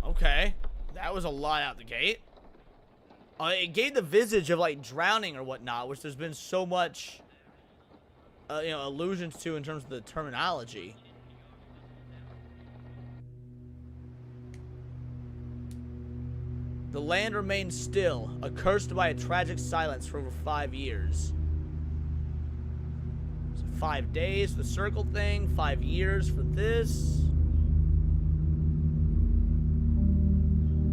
Okay, that was a lot out the gate. It gave the visage of like drowning or whatnot, which there's been so much, allusions to in terms of the terminology. The land remains still, accursed by a tragic silence for over 5 years. So 5 days for the circle thing, 5 years for this.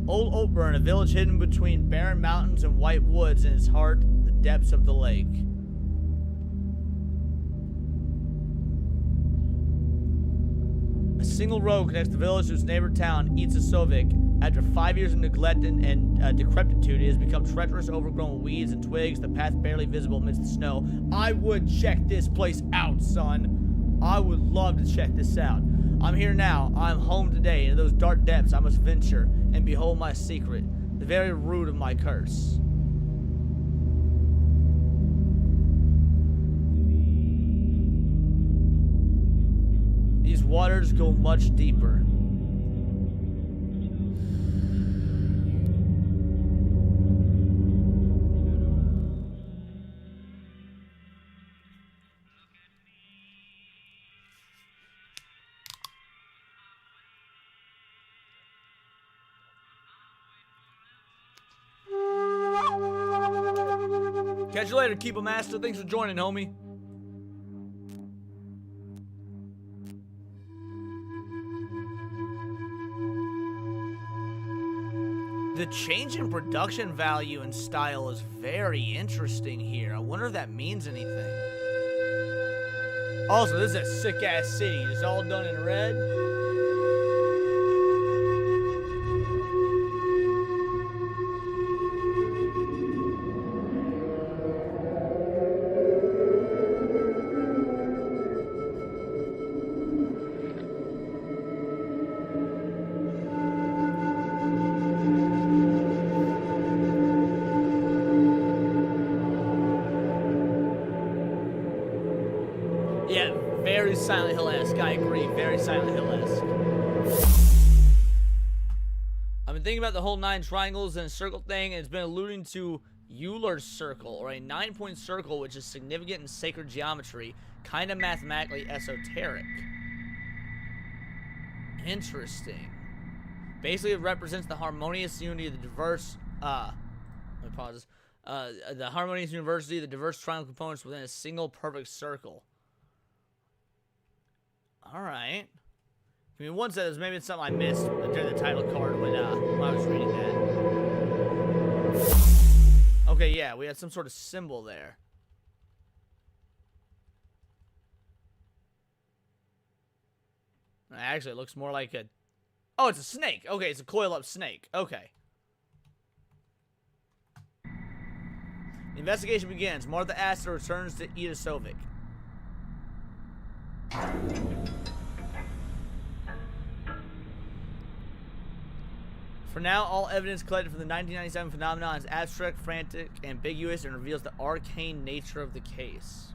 Old Oakburn, a village hidden between barren mountains and white woods, in its heart, the depths of the lake. A single road connects the village to its neighbor town, Itzasovik. After 5 years of neglect and decrepitude, it has become treacherous, overgrown with weeds and twigs, the path barely visible amidst the snow. I would check this place out, son. I would love to check this out. I'm here now. I'm home today. Into those dark depths I must venture and behold my secret, the very root of my curse. These waters go much deeper. Catch you later, Keep a Master. Thanks for joining, homie. The change in production value and style is very interesting here. I wonder if that means anything. Also, this is a sick-ass city. It's all done in red. Yeah, very Silent Hill-esque. I agree. Very Silent Hill-esque. thinking about the whole 9 triangles and a circle thing, and it's been alluding to Euler's circle, or a 9-point circle, which is significant in sacred geometry, kind of mathematically esoteric. Interesting. Basically, it represents the harmonious unity of the diverse, let me pause this. The harmonious university of the diverse triangle components within a single perfect circle. Alright. Give me one second, maybe it's something I missed during the title card when I was reading that. Okay, yeah, we had some sort of symbol there. Actually, it looks more like a... Oh, it's a snake. Okay, it's a coil-up snake. Okay. The investigation begins. Martha Astor returns to Ida Sovic. For now, all evidence collected from the 1997 phenomenon is abstract, frantic, ambiguous, and reveals the arcane nature of the case.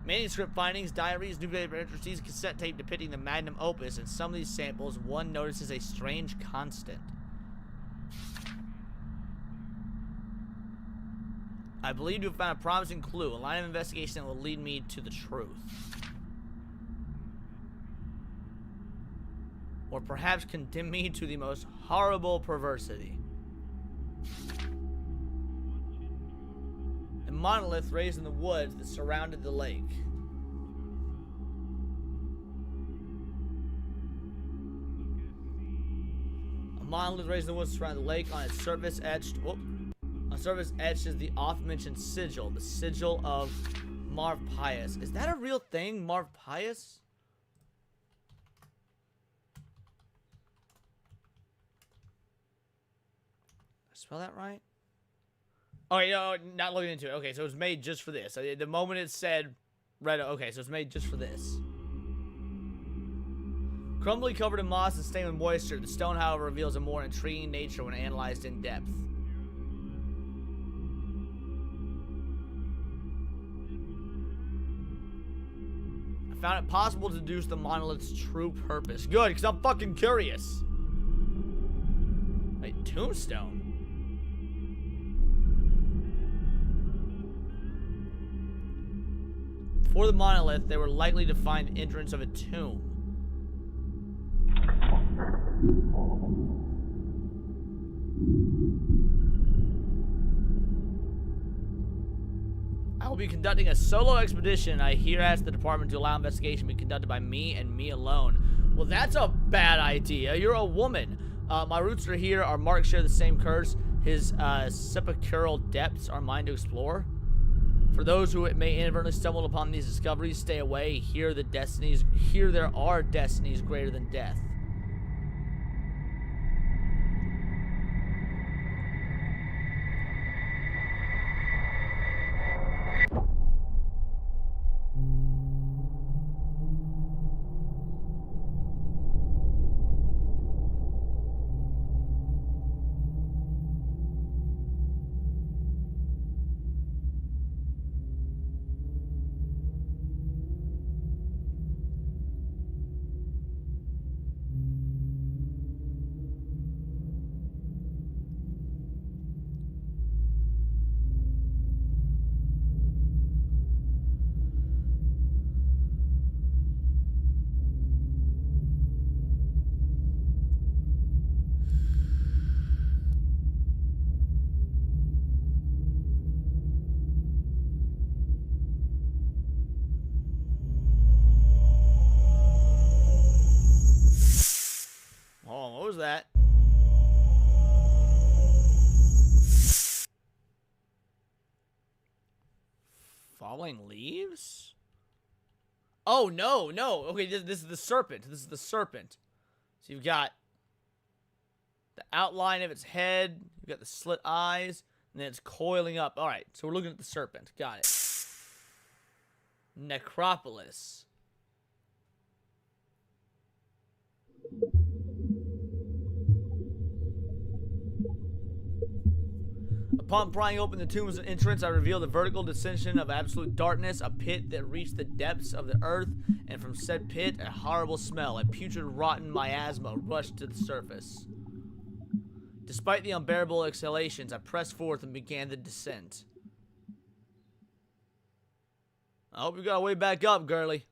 Manuscript findings, diaries, newspaper entries, cassette tape depicting the magnum opus. In some of these samples, one notices a strange constant. I believe you have found a promising clue, a line of investigation that will lead me to the truth. Or perhaps condemn me to the most horrible perversity. A monolith raised in the woods that surrounded the lake. A monolith raised in the woods surrounding the lake. On its surface etched, is the oft-mentioned sigil, the sigil of Marv Pius. Is that a real thing, Marv Pius? Spell that right? Oh, no, not looking into it. Okay, so it was made just for this. The moment it said red, okay, so it's made just for this. Crumbly covered in moss and stained with moisture, the stone, however, reveals a more intriguing nature when analyzed in depth. I found it possible to deduce the monolith's true purpose. Good, because I'm fucking curious. Wait, tombstone? For the monolith, they were likely to find the entrance of a tomb. I will be conducting a solo expedition. I here ask the department to allow investigation to be conducted by me and me alone. Well, that's a bad idea. You're a woman. My roots are here. Our marks share the same curse. His sepulchral depths are mine to explore. For those who may inadvertently stumble upon these discoveries, stay away. Here there are destinies greater than death. Oh, what was that? Falling leaves? Oh, no. Okay, this is the serpent. This is the serpent. So you've got the outline of its head. You've got the slit eyes. And then it's coiling up. All right, so we're looking at the serpent. Got it. Necropolis. Upon prying open the tomb's entrance, I revealed a vertical descension of absolute darkness, a pit that reached the depths of the earth, and from said pit, a horrible smell, a putrid, rotten miasma rushed to the surface. Despite the unbearable exhalations, I pressed forth and began the descent. I hope you got a way back up, girly.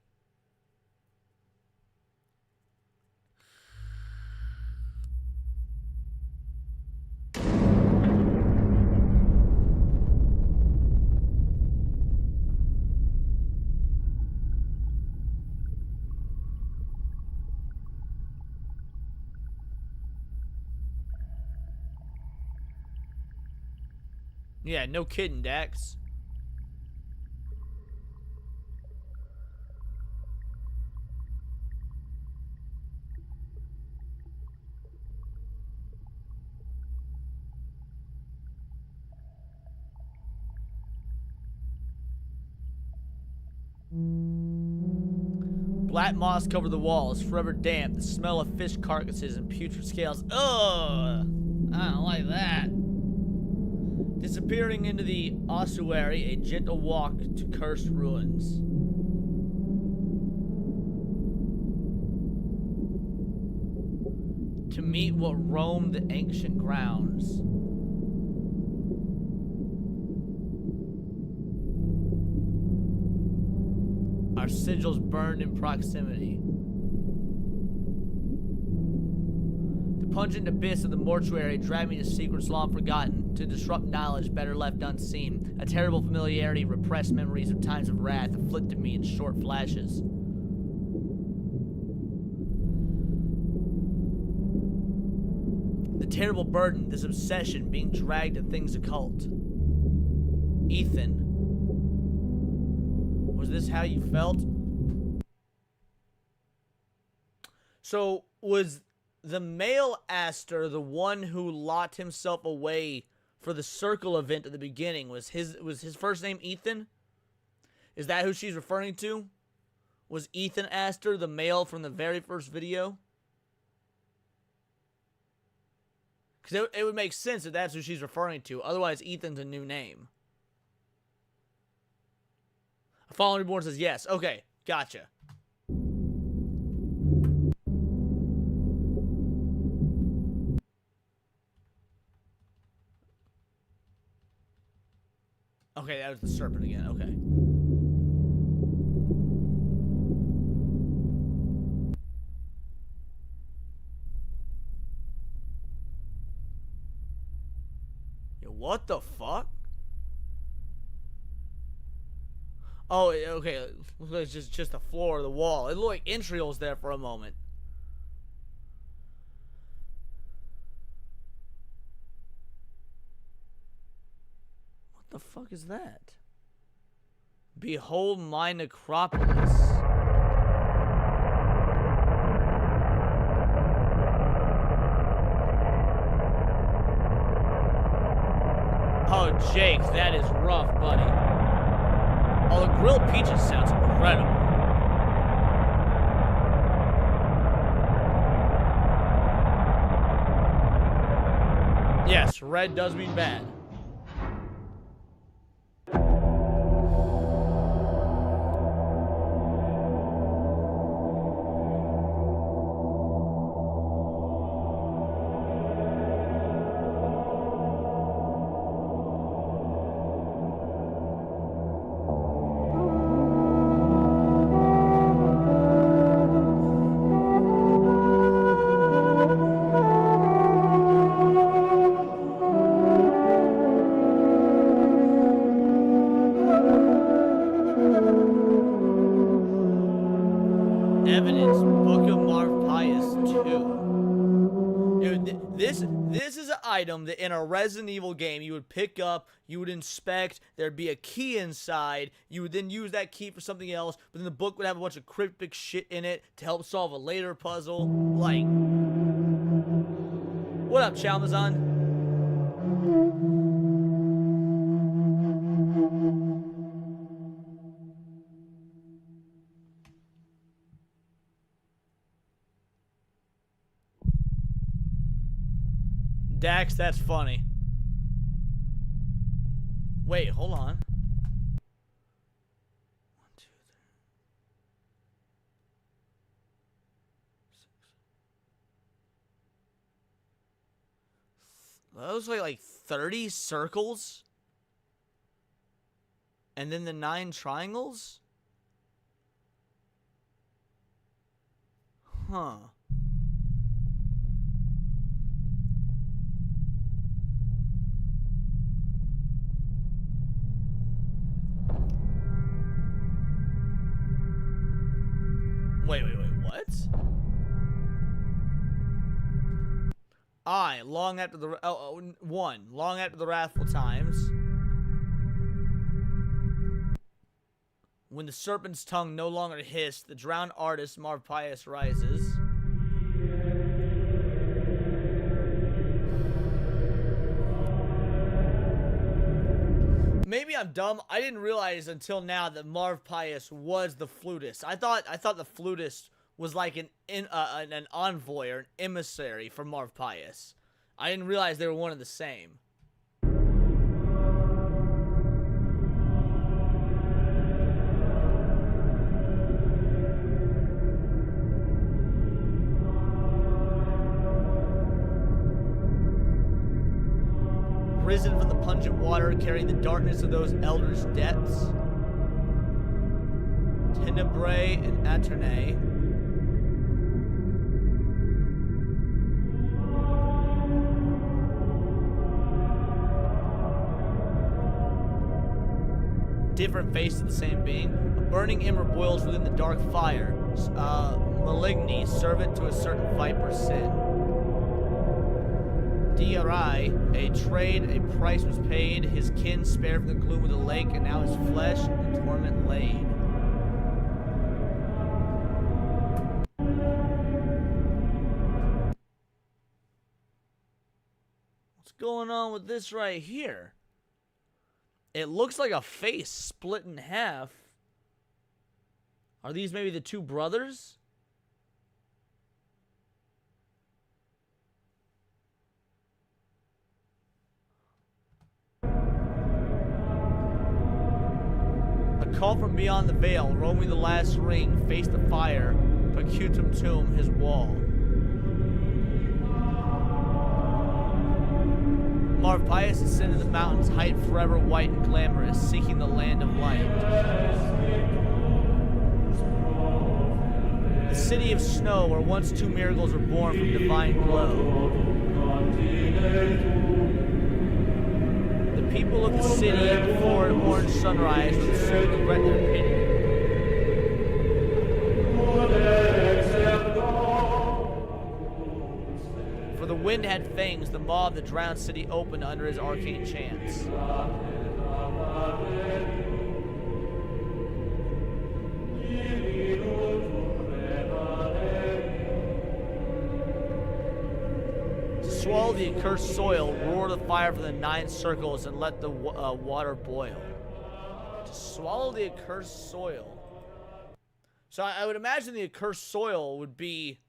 Yeah, no kidding, Dax. Black moss covered the walls, forever damp, the smell of fish carcasses and putrid scales. Ugh! I don't like that. Disappearing into the ossuary, a gentle walk to cursed ruins. To meet what roamed the ancient grounds. Our sigils burned in proximity. The pungent abyss of the mortuary dragged me to secrets long forgotten, to disrupt knowledge better left unseen. A terrible familiarity repressed memories of times of wrath afflicted me in short flashes. The terrible burden, this obsession, being dragged to things occult. Ethan. Was this how you felt? So, was the male Aster the one who locked himself away for the circle event at the beginning? Was his first name Ethan? Is that who she's referring to? Was Ethan Aster the male from the very first video? Because it would make sense if that's who she's referring to. Otherwise, Ethan's a new name. A Fallen Reborn says yes. Okay, gotcha. Okay, that was the serpent again. Okay. Yo, what the fuck? Oh, okay. It's just the floor of the wall. It looked like entrails there for a moment. What the fuck is that? Behold my necropolis. Oh, Jake, that is rough, buddy. Oh, the grilled peaches sounds incredible. Yes, red does mean bad. Evidence, Book of Marv Pius 2. Dude, this is an item that in a Resident Evil game you would pick up, you would inspect, there'd be a key inside, you would then use that key for something else, but then the book would have a bunch of cryptic shit in it to help solve a later puzzle. Like, what up, Chalmazon? Dax, that's funny. Wait, hold on. 1, 2, 3. Those like 30 circles? And then the 9 triangles? Huh. Wait, what? Long after the... long after the wrathful times, when the serpent's tongue no longer hissed, the drowned artist Marv Pius rises. Maybe I'm dumb. I didn't realize until now that Marv Pius was the flutist. I thought the flutist was like an envoy or an emissary for Marv Pius. I didn't realize they were one and the same. Risen from the pungent water, carrying the darkness of those elders' depths. Tenebrae and Aeternae. Different face of the same being. A burning ember boils within the dark fire. Maligny, servant to a certain viper sin. Dri, a trade, a price was paid, his kin spared from the gloom of the lake, and now his flesh in torment laid. What's going on with this right here? It looks like a face split in half. Are these maybe the 2 brothers? A call from beyond the veil, roaming the last ring, faced the fire, percutum tomb, his wall. Marv Pius ascended the mountain's height, forever white and glamorous, seeking the land of light. The city of snow, where once 2 miracles were born from divine glow. The people of the city, before an orange sunrise, would soon regret their pity. For the wind had fangs, the maw of the drowned city opened under his arcane chants. To swallow the accursed soil, roar the fire from the 9 circles, and let the water boil. To swallow the accursed soil. So I would imagine the accursed soil would be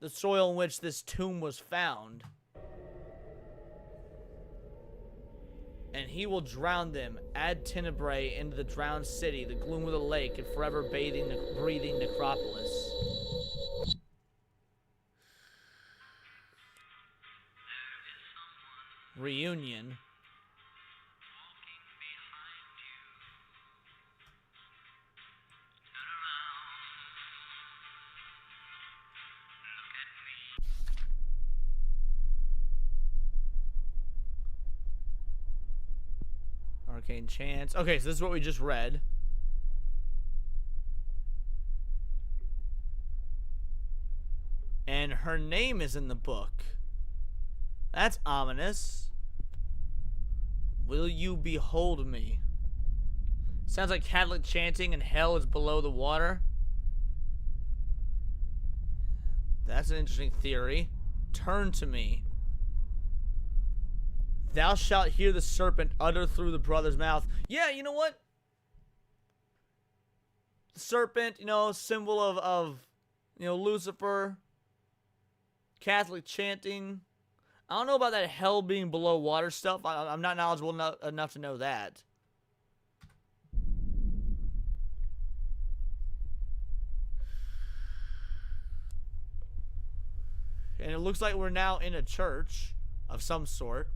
the soil in which this tomb was found. And he will drown them, add Tenebrae into the drowned city, the gloom of the lake, and forever breathing necropolis. Reunion. Arcane chants. Okay, so this is what we just read. And her name is in the book. That's ominous. Will you behold me? Sounds like Catholic chanting and hell is below the water. That's an interesting theory. Turn to me. Thou shalt hear the serpent utter through the brother's mouth. Yeah, you know what? The serpent, you know, symbol of Lucifer. Catholic chanting. I don't know about that hell being below water stuff. I'm not knowledgeable enough to know that. And it looks like we're now in a church of some sort.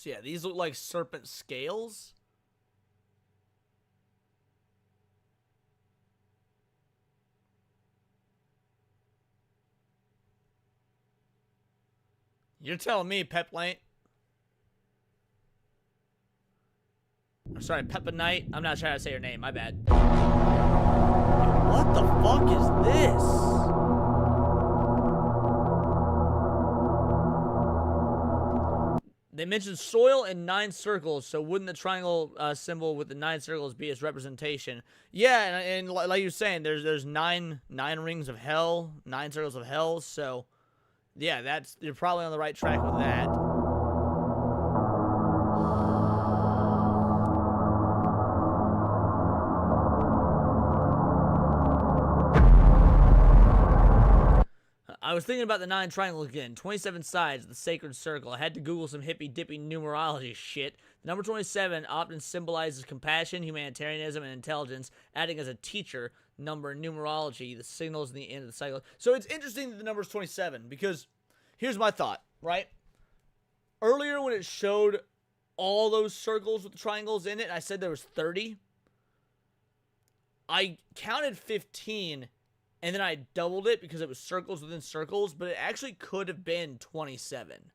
So yeah, these look like serpent scales. You're telling me, Peplanite. I'm sorry, Pepinite. I'm not trying to say your name. My bad. What the fuck is this? They mentioned soil and 9 circles, so wouldn't the triangle symbol with the 9 circles be its representation? Yeah, and like you're saying, there's nine rings of hell, 9 circles of hell. So, yeah, you're probably on the right track with that. I was thinking about the 9 triangles again. 27 sides of the sacred circle. I had to Google some hippy-dippy numerology shit. The number 27 often symbolizes compassion, humanitarianism, and intelligence, acting as a teacher number in numerology. The signals in the end of the cycle. So it's interesting that the number is 27, because here's my thought, right? Earlier when it showed all those circles with the triangles in it, I said there was 30. I counted 15, and then I doubled it because it was circles within circles, but it actually could have been 27.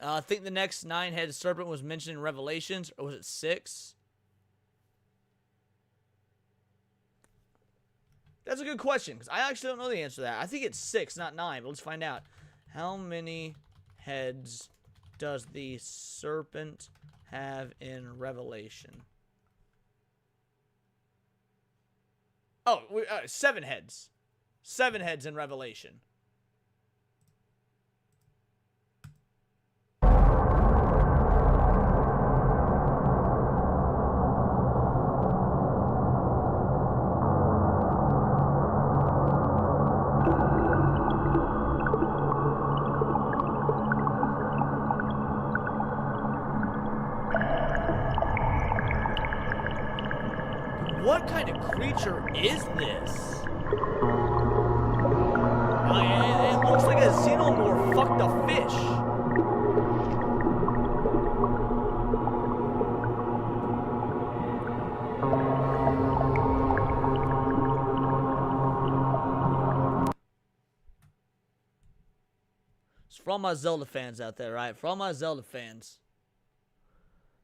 I think the next 9-headed serpent was mentioned in Revelations, or was it 6? That's a good question, because I actually don't know the answer to that. I think it's 6, not 9, but let's find out. How many heads does the serpent have in Revelation? Oh, 7 heads. 7 heads in Revelation. What kind of creature is this? It looks like a xenomorph fucked a fish. It's for all my Zelda fans out there, right? For all my Zelda fans.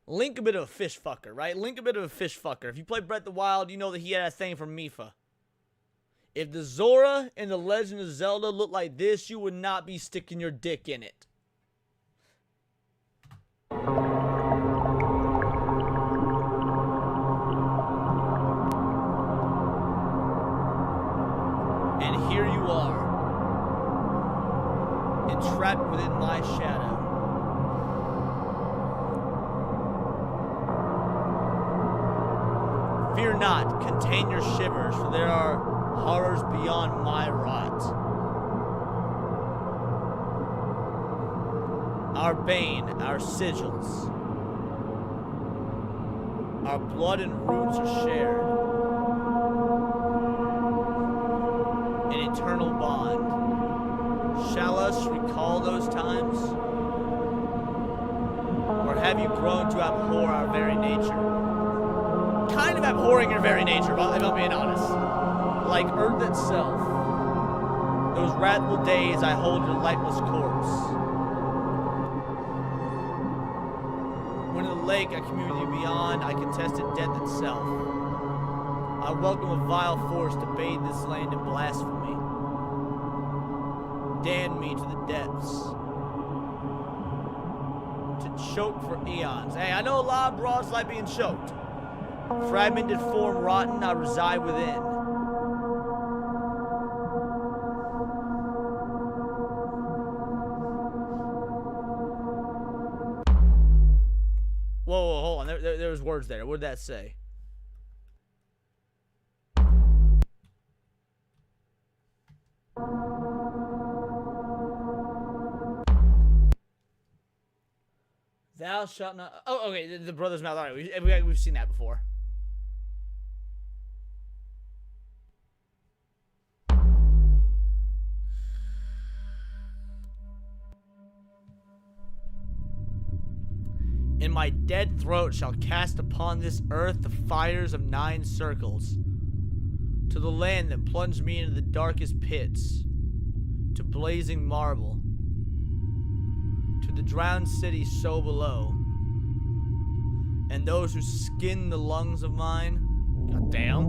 Link a bit of a fish fucker, right? Link a bit of a fish fucker. If you play Breath of the Wild, you know that he had a thing for Mifa. If the Zora in The Legend of Zelda looked like this, you would not be sticking your dick in it. And here you are, entrapped within my shadow. Fear not, contain your shivers, for there are horrors beyond my rot. Our bane, our sigils, our blood and roots are shared. An eternal bond. Shall us recall those times? Or have you grown to abhor our very nature? Kind of abhorring your very nature, if I'm being honest. Like Earth itself. Those wrathful days I hold your lifeless corpse. When the lake, I commune with you beyond, I contested death itself. I welcome a vile force to bathe this land in blasphemy. Damn me to the depths. To choke for eons. Hey, I know a lot of broads like being choked. Fragmented form rotten, I reside within. Whoa, hold on. There was words there. What did that say? Thou shalt not... Oh, okay. The brother's mouth. All right. We've seen that before. In my dead throat shall cast upon this earth the fires of 9 circles. To the land that plunged me into the darkest pits. To blazing marble. To the drowned city so below. And those who skin the lungs of mine, goddamn,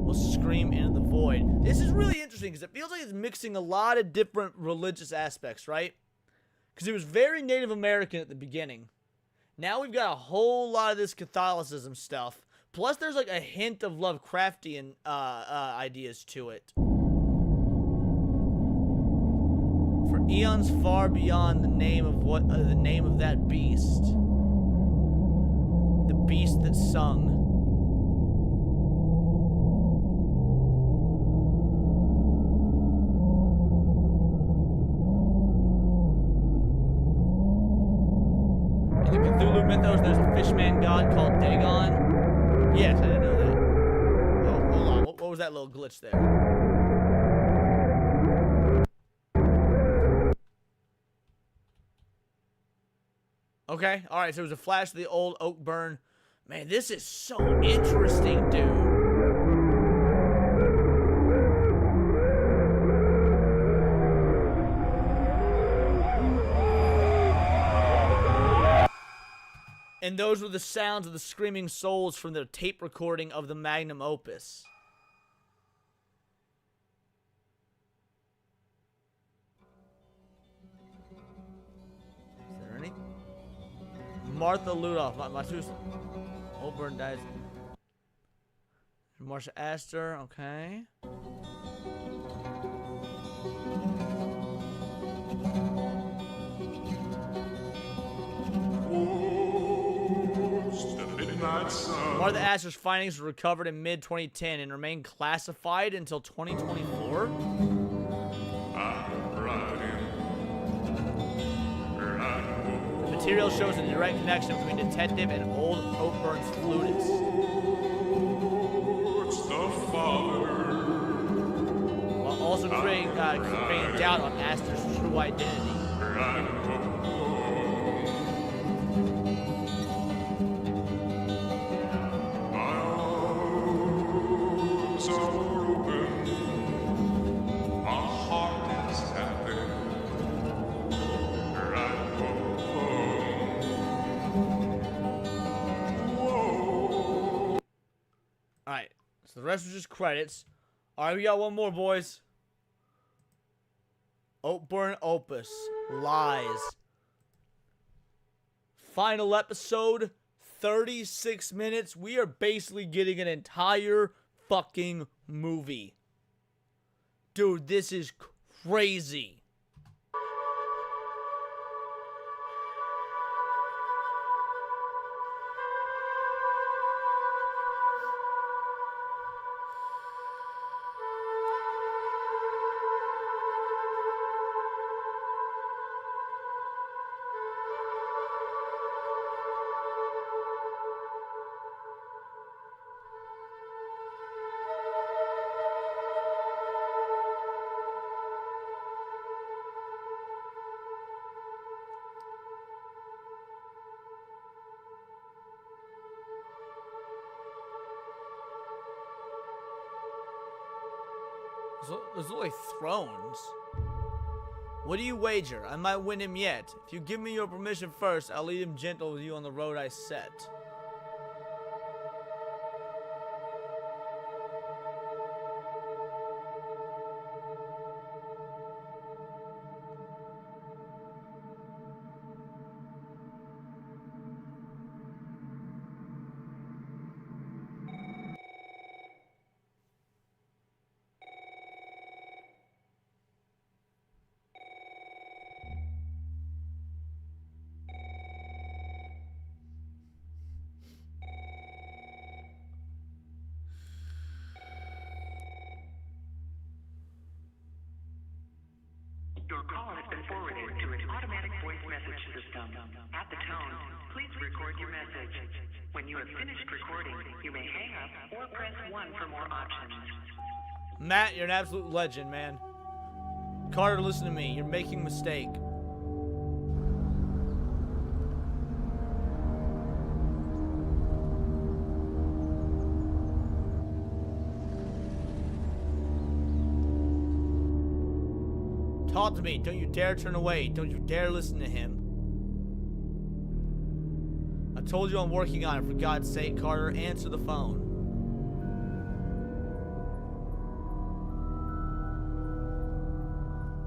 will scream into the void. This is really interesting because it feels like it's mixing a lot of different religious aspects, right? Because it was very Native American at the beginning. Now we've got a whole lot of this Catholicism stuff. Plus, there's like a hint of Lovecraftian ideas to it. For eons far beyond the name of the name of that beast, the beast that sung. In the Cthulhu mythos, there's a fishman god called Dagon. Yes, I didn't know that. Oh, hold on. What was that little glitch there? Okay, alright, so it was a flash of the old Oakburn. Man, this is so interesting, dude. And those were the sounds of the screaming souls from the tape recording of the Magnum Opus. Is there any? Martha Ludoff. My Oakburn dies. Marsha Astor. Okay. Martha Astor's findings were recovered in mid-2010 and remain classified until 2024. The material shows a direct connection between Detective and old Oakburn's flutist. While also creating doubt on Astor's true identity. Alright, so the rest was just credits. Alright, we got one more, boys. Oakburn Opus. Lies. Final episode, 36 minutes. We are basically getting an entire fucking movie. Dude, this is crazy. Those look like thrones. What do you wager? I might win him yet. If you give me your permission first, I'll lead him gentle with you on the road I set. Your call has been forwarded to an automatic voice message system. At the tone, please record your message. When you have finished recording, you may hang up or press 1 for more options. Matt, you're an absolute legend, man. Carter, listen to me. You're making a mistake. Talk to me. Don't you dare turn away. Don't you dare listen to him. I told you I'm working on it. For God's sake, Carter, answer the phone.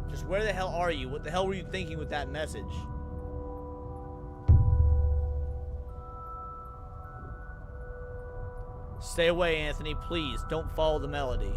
Just where the hell are you? What the hell were you thinking with that message? Stay away, Anthony. Please, don't follow the melody.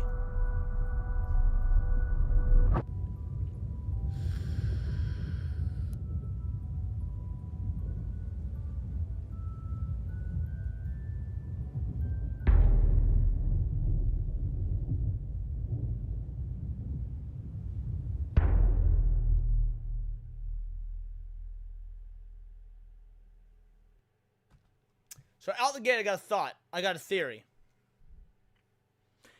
So out the gate, I got a thought. I got a theory.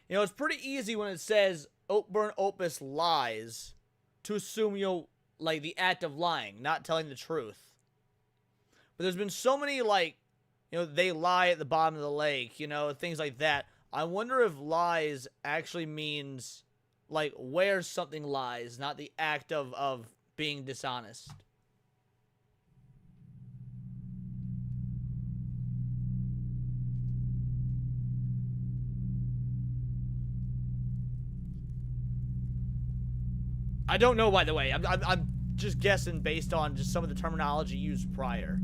You know, it's pretty easy when it says Oakburn Opus lies to assume, you know, like the act of lying, not telling the truth. But there's been so many, like, you know, they lie at the bottom of the lake, you know, things like that. I wonder if lies actually means, like, where something lies, not the act of being dishonest. I don't know, by the way. I'm just guessing based on just some of the terminology used prior.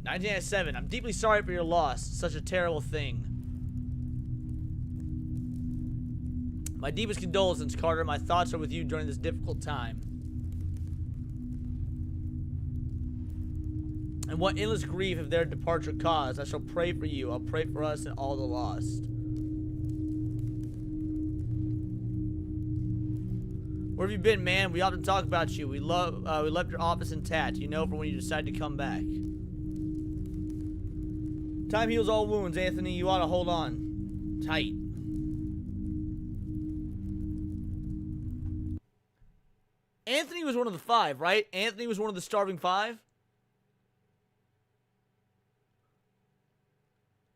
"1997. I'm deeply sorry for your loss. Such a terrible thing. My deepest condolences, Carter. My thoughts are with you during this difficult time. And what endless grief have their departure caused. I shall pray for you. I'll pray for us and all the lost. Where have you been, man? We often talk about you. We left your office intact. You know, for when you decide to come back. Time heals all wounds, Anthony. You ought to hold on tight. Anthony was one of the 5, right? Anthony was one of the starving 5.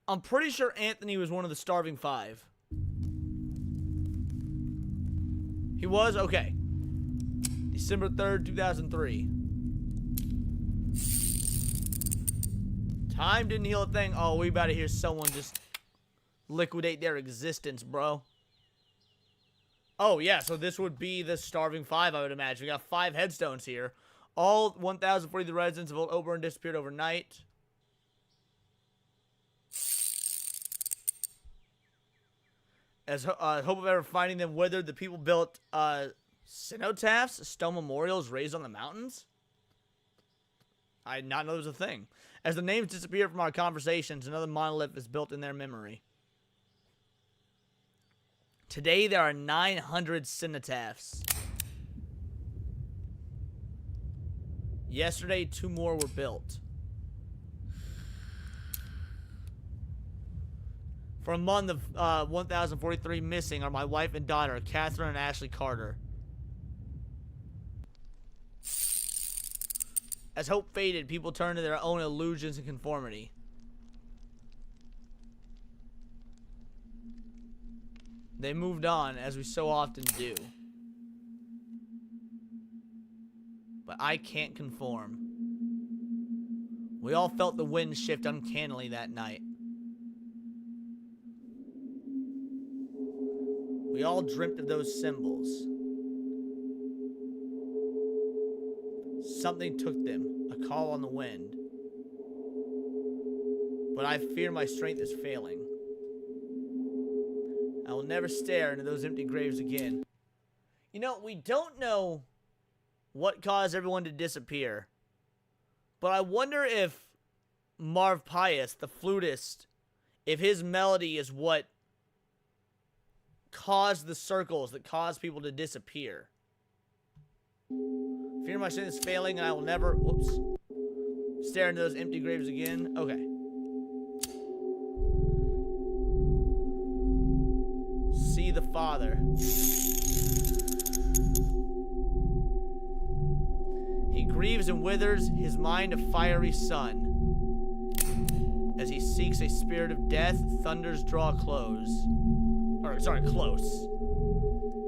I'm pretty sure Anthony was one of the starving 5. He was? Okay. December 3rd, 2003. Time didn't heal a thing. Oh, we about to hear someone just liquidate their existence, bro. Oh, yeah, so this would be the starving 5, I would imagine. We got 5 headstones here. All 1,043 residents of Old Oakburn disappeared overnight. As hope of ever finding them withered, the people built cenotaphs, stone memorials raised on the mountains. I did not know there was a thing. As the names disappear from our conversations, another monolith is built in their memory. Today, there are 900 cenotaphs. Yesterday, 2 more were built. For a month of 1,043 missing are my wife and daughter, Catherine and Ashley Carter. As hope faded, people turned to their own illusions and conformity. They moved on, as we so often do. But I can't conform. We all felt the wind shift uncannily that night. We all dreamt of those symbols. Something took them, a call on the wind. But I fear my strength is failing. I will never stare into those empty graves again. You know, we don't know what caused everyone to disappear. But I wonder if Marv Pius, the flutist, if his melody is what caused the circles that caused people to disappear. Fear my strength is failing and I will never, stare into those empty graves again. Okay. See the Father. He grieves and withers, his mind a fiery sun. As he seeks a spirit of death, thunders draw close. Close.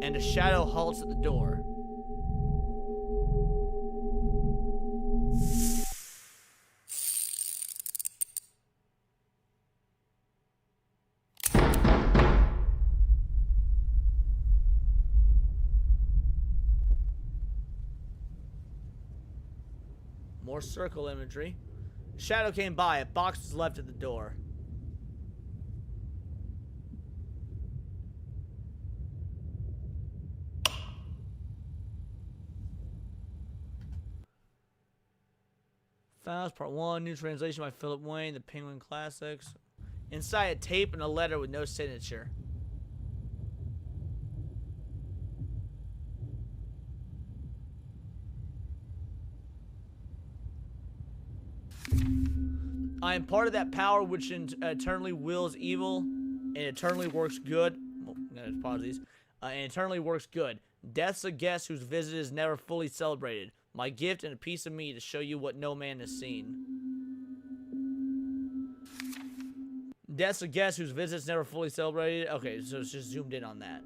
And a shadow halts at the door. More circle imagery. A shadow came by. A box was left at the door. Files, Part 1, new translation by Philip Wayne, The Penguin Classics. Inside a tape and a letter with no signature. I am part of that power which eternally wills evil and eternally works good. Well, I'm gonna pause these. And eternally works good. Death's a guest whose visit is never fully celebrated. My gift and a piece of me to show you what no man has seen. Death's a guest whose visit's never fully celebrated. Okay, so it's just zoomed in on that.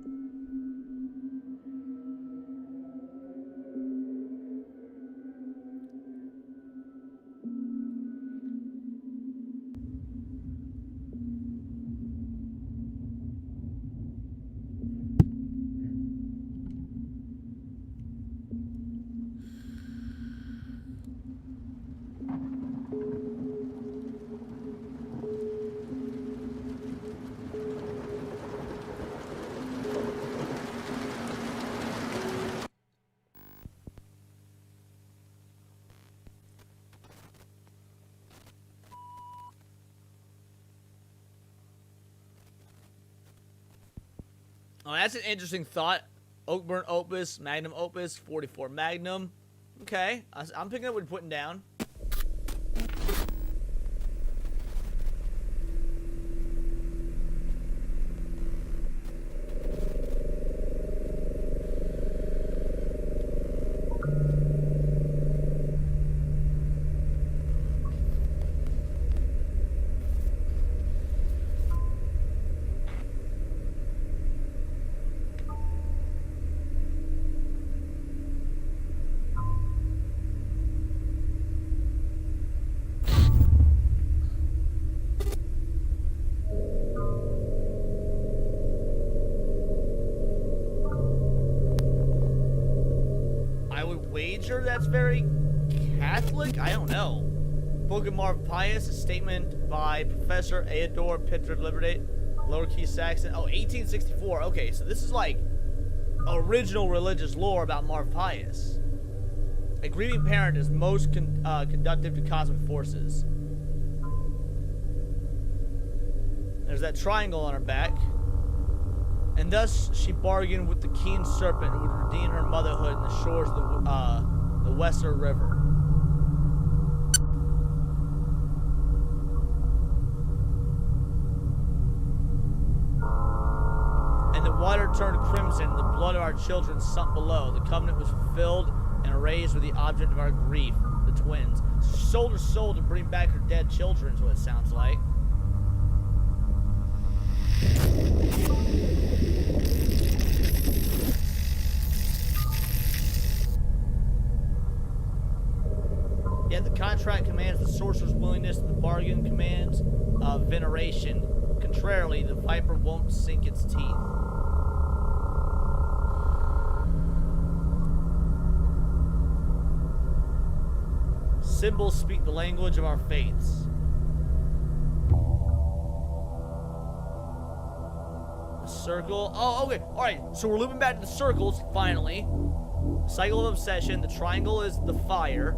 Oh, that's an interesting thought. Oakburn Opus, Magnum Opus, 44 Magnum. Okay, I'm picking up what you're putting down. Wager that's very Catholic? I don't know. Book of Marv Pius, a statement by Professor Aedor Petrov Liberate, lowercase Saxon. Oh, 1864. Okay, so this is like original religious lore about Marv Pius. A grieving parent is most conductive to cosmic forces. There's that triangle on her back. And thus she bargained with the keen serpent who would redeem her motherhood in the shores of the Weser River. And the water turned crimson, and the blood of our children sunk below. The covenant was fulfilled and erased with the object of our grief. the twins. Sold her soul to bring back her dead children is what it sounds like. Yet the contract commands the sorcerer's willingness, and the bargain commands veneration. Contrarily, the viper won't sink its teeth. Symbols speak the language of our faiths. The circle. Oh, okay. Alright, so we're looping back to the circles, finally. Cycle of obsession. The triangle is the fire.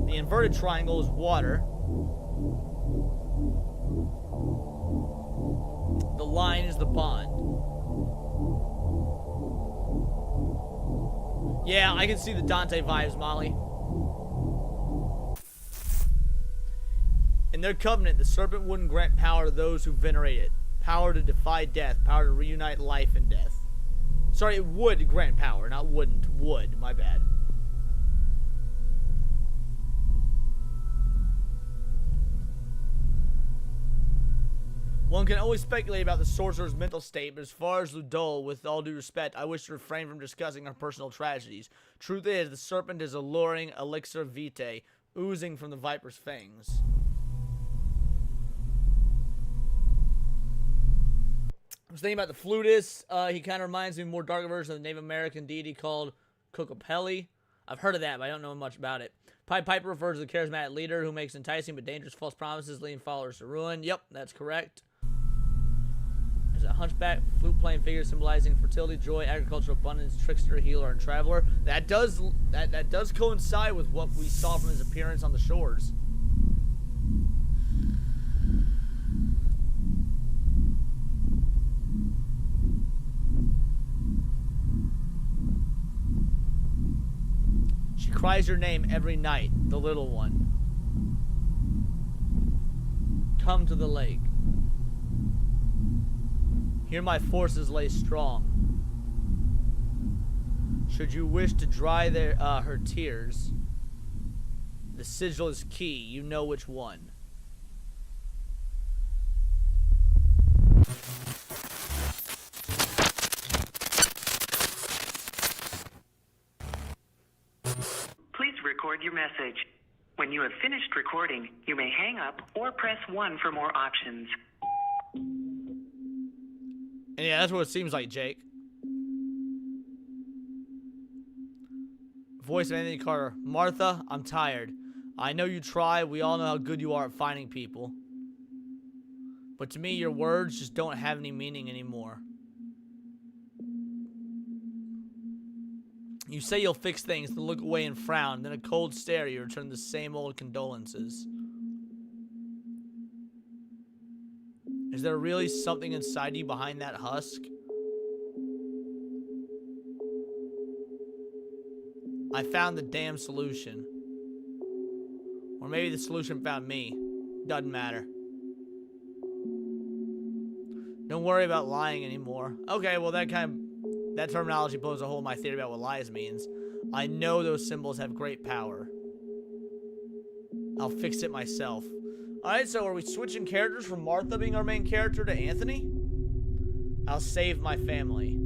The inverted triangle is water. The line is the bond. Yeah, I can see the Dante vibes, Molly. In their covenant, the serpent wouldn't grant power to those who venerate it. Power to defy death. Power to reunite life and death. Sorry, it would grant power, not wouldn't. Would, my bad. One can always speculate about the sorcerer's mental state, but as far as Ludol, with all due respect, I wish to refrain from discussing her personal tragedies. Truth is, the serpent is alluring elixir vitae, oozing from the viper's fangs. I was thinking about the flutist. He kind of reminds me of a more darker version of the Native American deity called Kokopelli. I've heard of that, but I don't know much about it. Pied Piper refers to the charismatic leader who makes enticing but dangerous false promises, leading followers to ruin. Yep, that's correct. There's a hunchback, flute-playing figure symbolizing fertility, joy, agricultural abundance, trickster, healer, and traveler. That does coincide with what we saw from his appearance on the shores. She cries your name every night, the little one. Come to the lake. Here my forces lay strong. Should you wish to dry her tears, the sigil is key, you know which one. Please record your message. When you have finished recording, you may hang up or press 1 for more options. And yeah, that's what it seems like, Jake. Voice of Anthony Carter. Martha, I'm tired. I know you try. We all know how good you are at finding people. But to me, your words just don't have any meaning anymore. You say you'll fix things, then look away and frown. Then a cold stare, you return the same old condolences. Is there really something inside you behind that husk? I found the damn solution. Or maybe the solution found me. Doesn't matter. Don't worry about lying anymore. Okay, well that terminology blows a hole in my theory about what lies means. I know those symbols have great power. I'll fix it myself. Alright, so are we switching characters from Martha being our main character to Anthony? I'll save my family.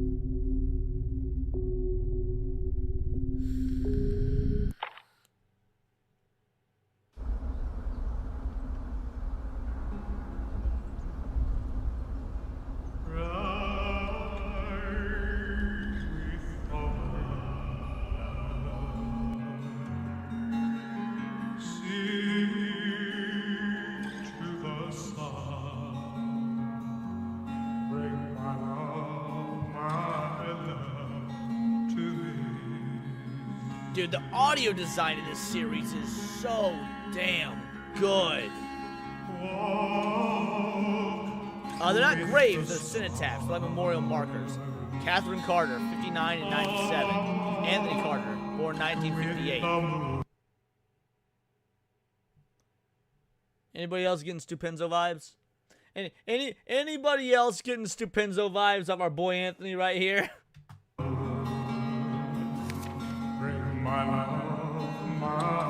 Dude, the audio design of this series is so damn good. They're not graves, they're cenotaphs, they're like memorial markers. Catherine Carter, 59 and 97. Anthony Carter, born 1958. Anybody else getting Stupenzo vibes? Anybody else getting Stupenzo vibes of our boy Anthony right here? My love, my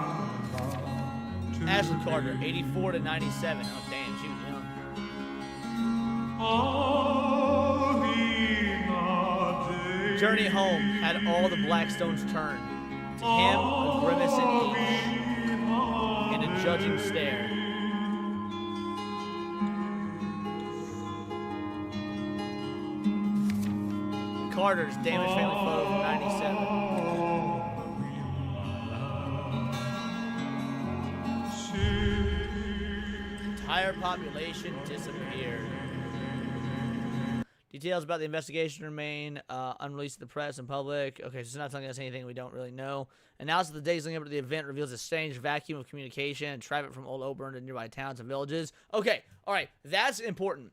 Ashley Carter, 84 to 97. Oh, damn, she was young. Journey home had all the Blackstones turn. To him, a grimace in each, and a judging stare. Carter's damaged family photo from 97. Entire population disappeared. Details about the investigation remain unreleased to the press and public. Okay, so it's not telling us anything we don't really know. Analysis of the days leading up to the event reveals a strange vacuum of communication and traffic from Old Oakburn to nearby towns and villages. Okay, all right, that's important.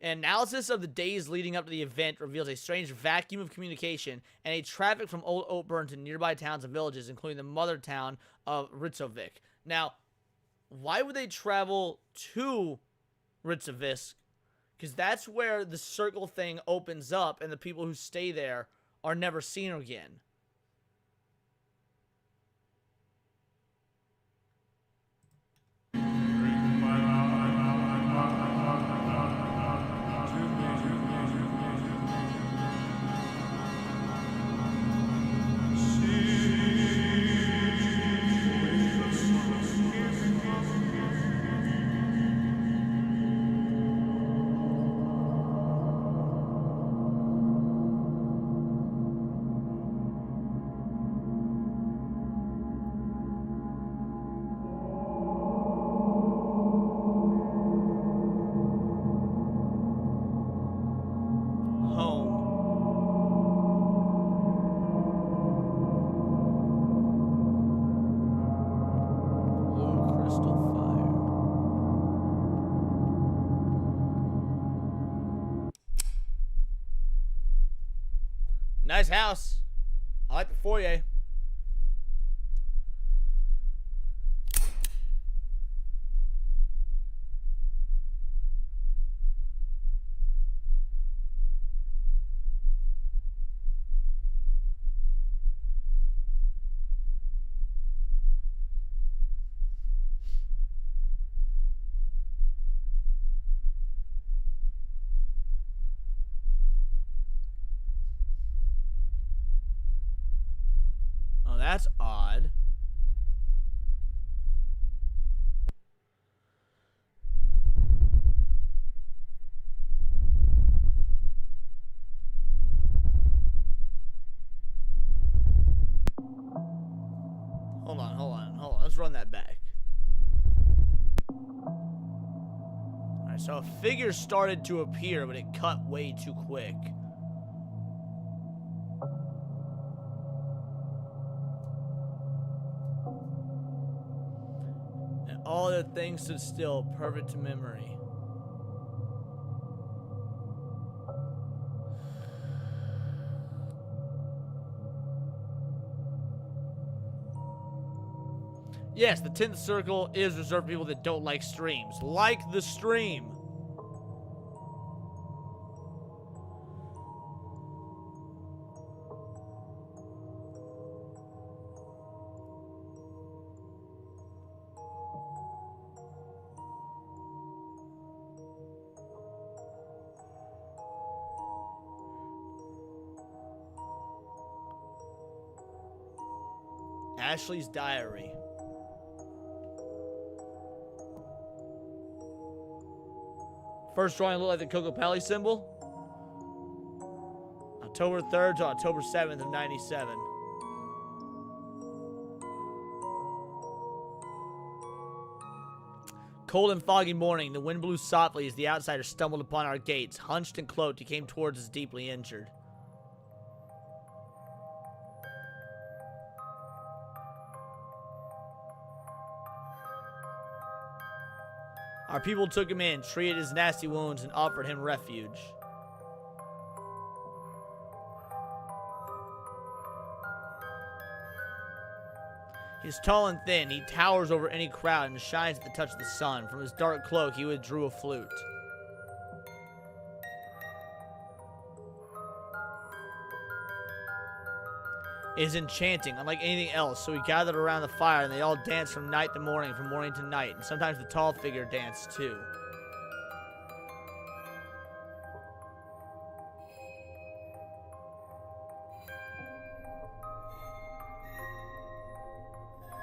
An analysis of the days leading up to the event reveals a strange vacuum of communication and a traffic from Old Oakburn to nearby towns and villages, including the mother town of Ritzovik. Now, why would they travel to Ritzovik? Because that's where the circle thing opens up and the people who stay there are never seen again. Nice house. I like the foyer. That's odd. Hold on. Let's run that back. Alright, so a figure started to appear, but it cut way too quick. All the things stood still, perfect to memory. Yes, the 10th circle is reserved for people that don't like streams. Like the stream. Ashley's diary. First drawing looked like the Coco Pally symbol. October 3rd to October 7th of 97. Cold and foggy morning, the wind blew softly as the outsider stumbled upon our gates. Hunched and cloaked, he came towards us deeply injured. Our people took him in, treated his nasty wounds, and offered him refuge. He's tall and thin. He towers over any crowd and shines at the touch of the sun. From his dark cloak, he withdrew a flute. is enchanting, unlike anything else. So we gathered around the fire, and they all danced from night to morning, from morning to night. And sometimes the tall figure danced, too.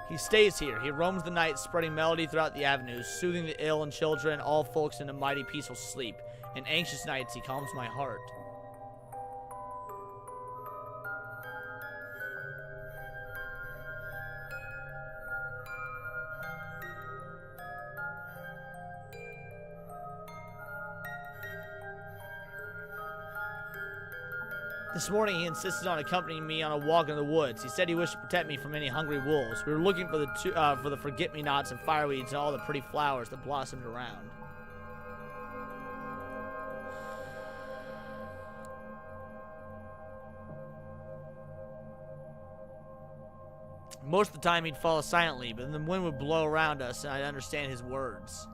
He stays here. He roams the night, spreading melody throughout the avenues, soothing the ill and children, all folks into mighty peaceful sleep. In anxious nights, he calms my heart. This morning, he insisted on accompanying me on a walk in the woods. He said he wished to protect me from any hungry wolves. We were looking for the forget-me-nots and fireweeds and all the pretty flowers that blossomed around. Most of the time, he'd follow silently, but then the wind would blow around us, and I'd understand his words.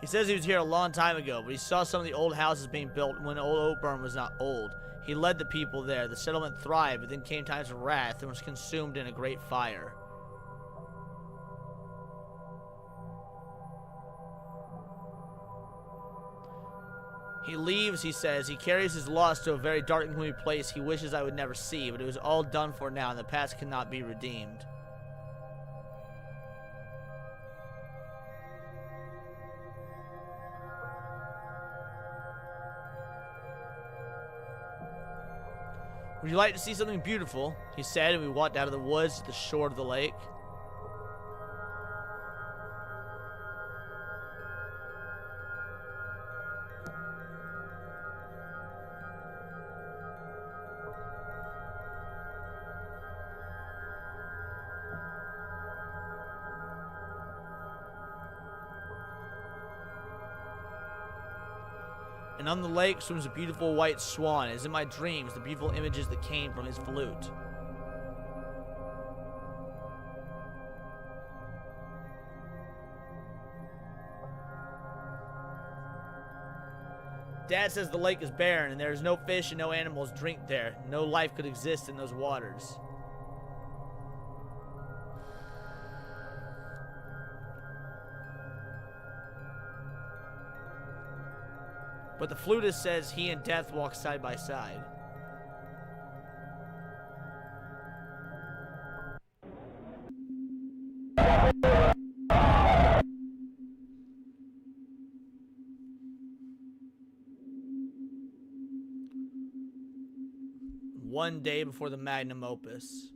He says he was here a long time ago, but he saw some of the old houses being built when old Oakburn was not old. He led the people there. The settlement thrived, but then came times of wrath and was consumed in a great fire. He leaves, he says. He carries his loss to a very dark and gloomy place he wishes I would never see, but it was all done for now, and the past cannot be redeemed. Would you like to see something beautiful? He said, and we walked out of the woods to the shore of the lake. And on the lake swims a beautiful white swan, as in my dreams, the beautiful images that came from his flute. Dad says the lake is barren, and there is no fish and no animals drink there. No life could exist in those waters. But the flutist says he and death walk side by side. One day before the magnum opus.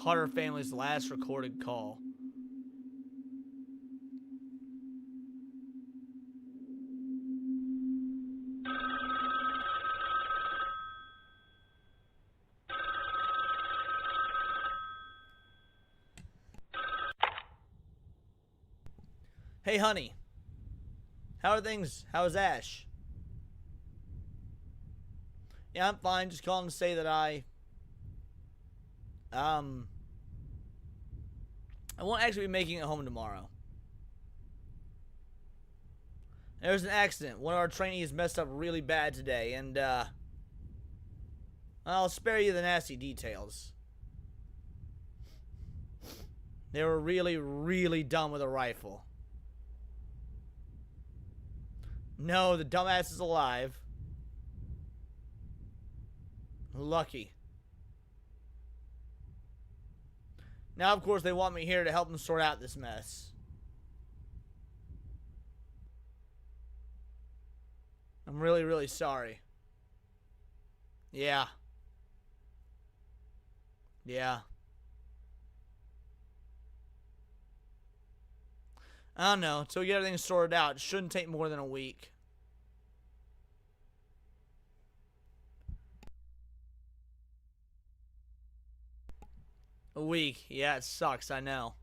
Carter family's last recorded call. Hey, honey. How are things? How's Ash? Yeah, I'm fine. Just calling to say that I won't actually be making it home tomorrow. There's an accident. One of our trainees messed up really bad today, and, I'll spare you the nasty details. They were really, really dumb with a rifle. No, the dumbass is alive. Lucky. Now, of course, they want me here to help them sort out this mess. I'm really, really sorry. Yeah. Yeah. I don't know. Until we get everything sorted out, it shouldn't take more than a week. A week. Yeah, it sucks. I know.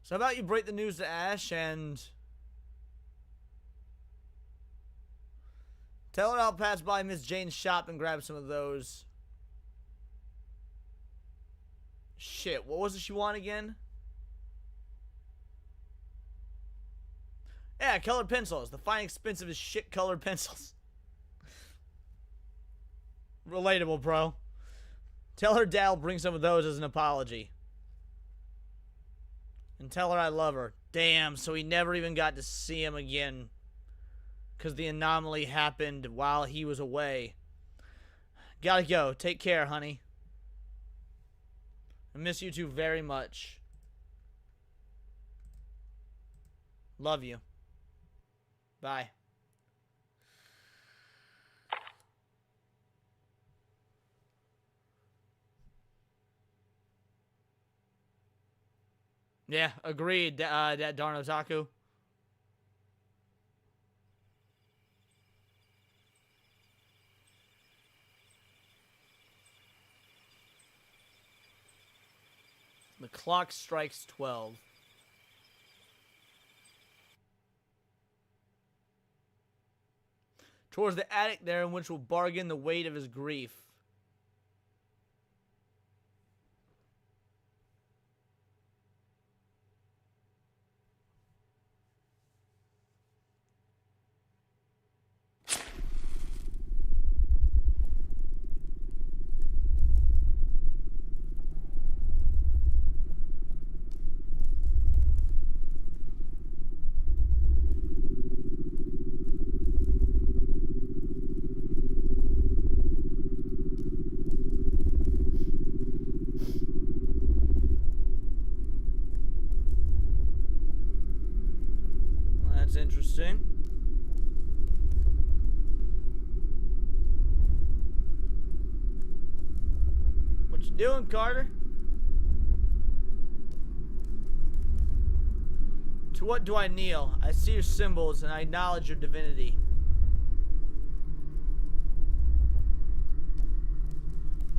So how about you break the news to Ash and tell her I'll pass by Miss Jane's shop and grab some of those. Shit, what was it she wanted again? Yeah, colored pencils. The fine expensive as shit colored pencils. Relatable, bro. Tell her Dad will bring some of those as an apology. And tell her I love her. Damn, so he never even got to see him again. Because the anomaly happened while he was away. Gotta go. Take care, honey. I miss you two very much. Love you. Bye. Yeah, agreed, that darn otaku. The clock strikes 12. Towards the attic there in which will bargain the weight of his grief. That's interesting. What you doing, Carter? To what do I kneel? I see your symbols and I acknowledge your divinity.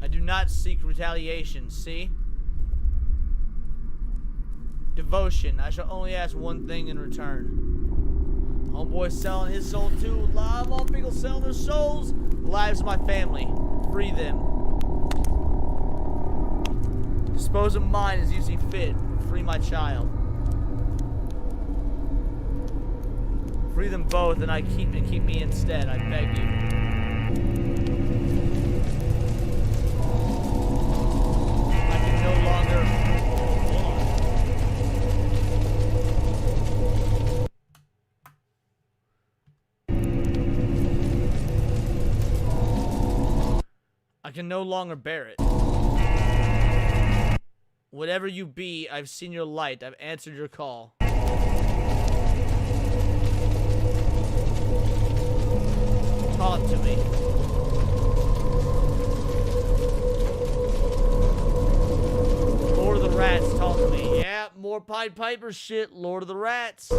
I do not seek retaliation, see? Devotion. I shall only ask one thing in return. Homeboy selling his soul too. A lot of all people selling their souls. The lives of my family. Free them. Dispose of mine as you see fit. Free my child. Free them both and keep me instead. I beg you. I can no longer. I can no longer bear it. Whatever you be, I've seen your light. I've answered your call. Talk to me. Lord of the Rats, talk to me. Yeah, more Pied Piper shit. Lord of the Rats.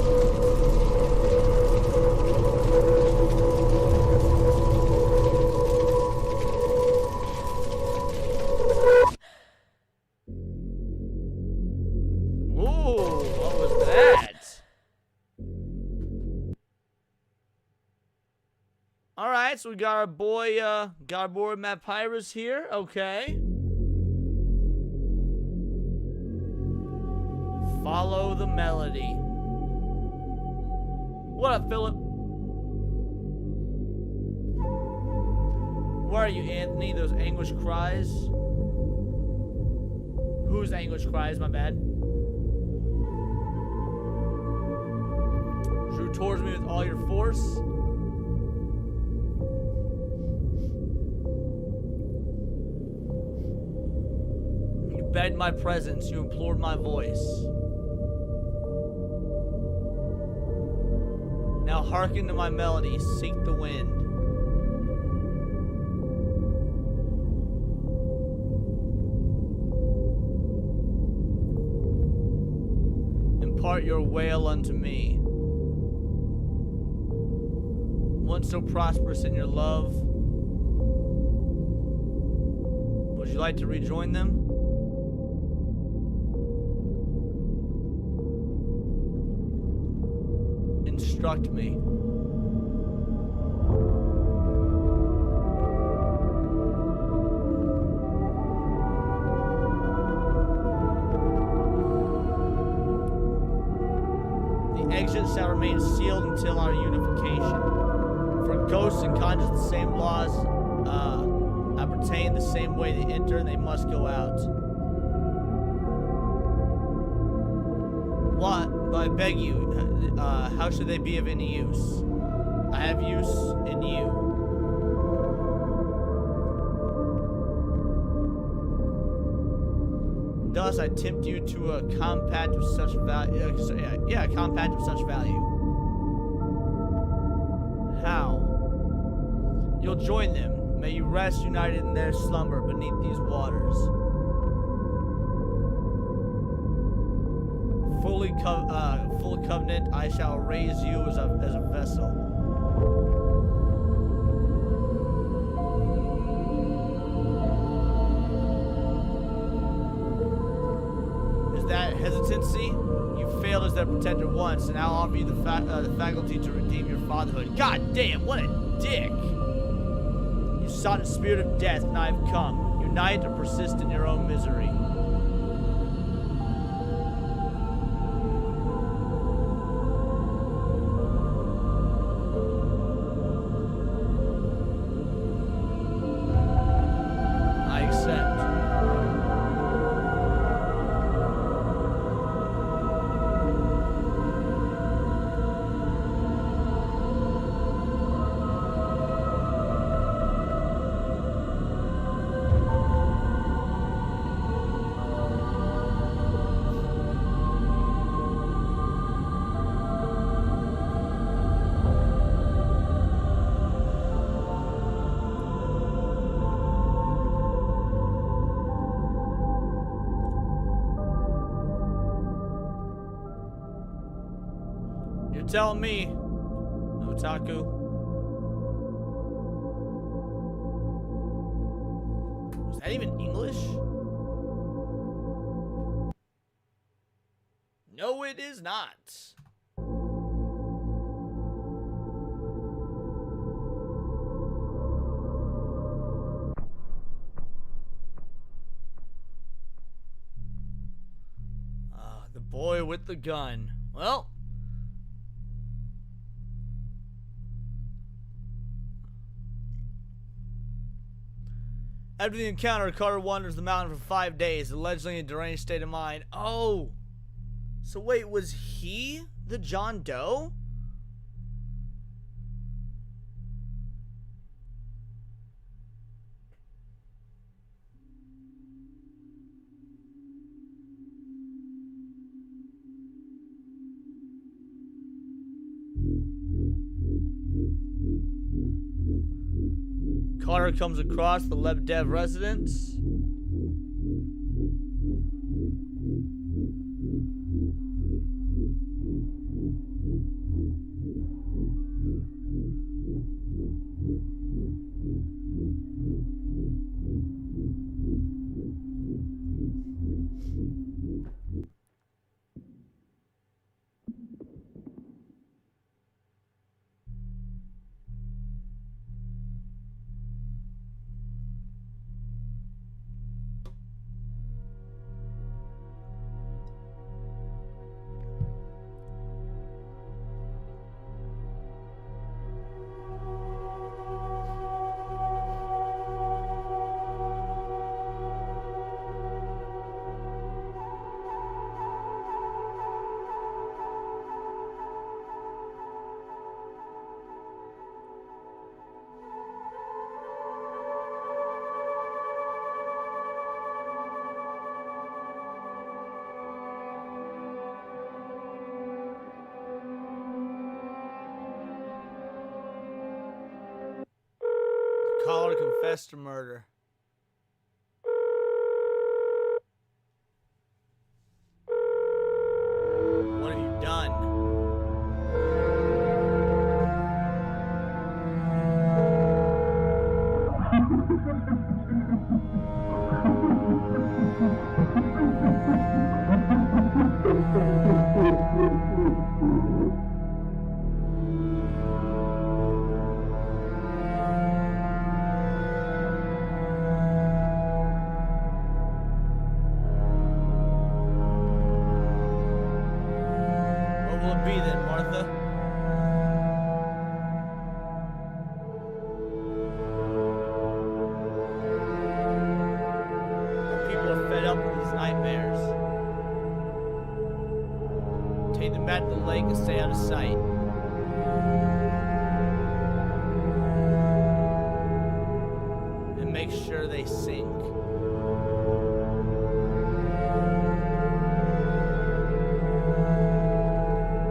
Alright, so we got our boy, Matt Pyrus here. Okay. Follow the melody. What up, Philip? Where are you, Anthony? Those anguish cries? Whose anguish cries? My bad. Drew towards me with all your force. You begged my presence. You implored my voice. Now hearken to my melody. Seek the wind. Impart your wail unto me. Once so prosperous in your love, would you like to rejoin them? Instruct me. The exit shall remain sealed until our unification. For ghosts and conjures, the same laws appertain the same way they enter, and they must go out. What? But I beg you, how should they be of any use? I have use in you. Thus, I tempt you to a compact of such value. A compact of such value. How? You'll join them. May you rest united in their slumber beneath these waters. Full covenant, I shall raise you as a vessel. That hesitancy, you failed as their protector once, and I'll offer you the faculty to redeem your fatherhood. God damn, what a dick! You sought a spirit of death, and I have come. Unite or persist in your own misery. I accept. Tell me, Otaku. Was that even English? No, it is not. The boy with the gun. Well. After the encounter, Carter wanders the mountain for 5 days, allegedly in a deranged state of mind. Oh! So wait, was he the John Doe? Carter comes across the Lebedev residence. Caller confessed to murder. What have you done? will it be then, Martha? People are fed up with these nightmares. Take them back to the lake and stay out of sight. And make sure they sink.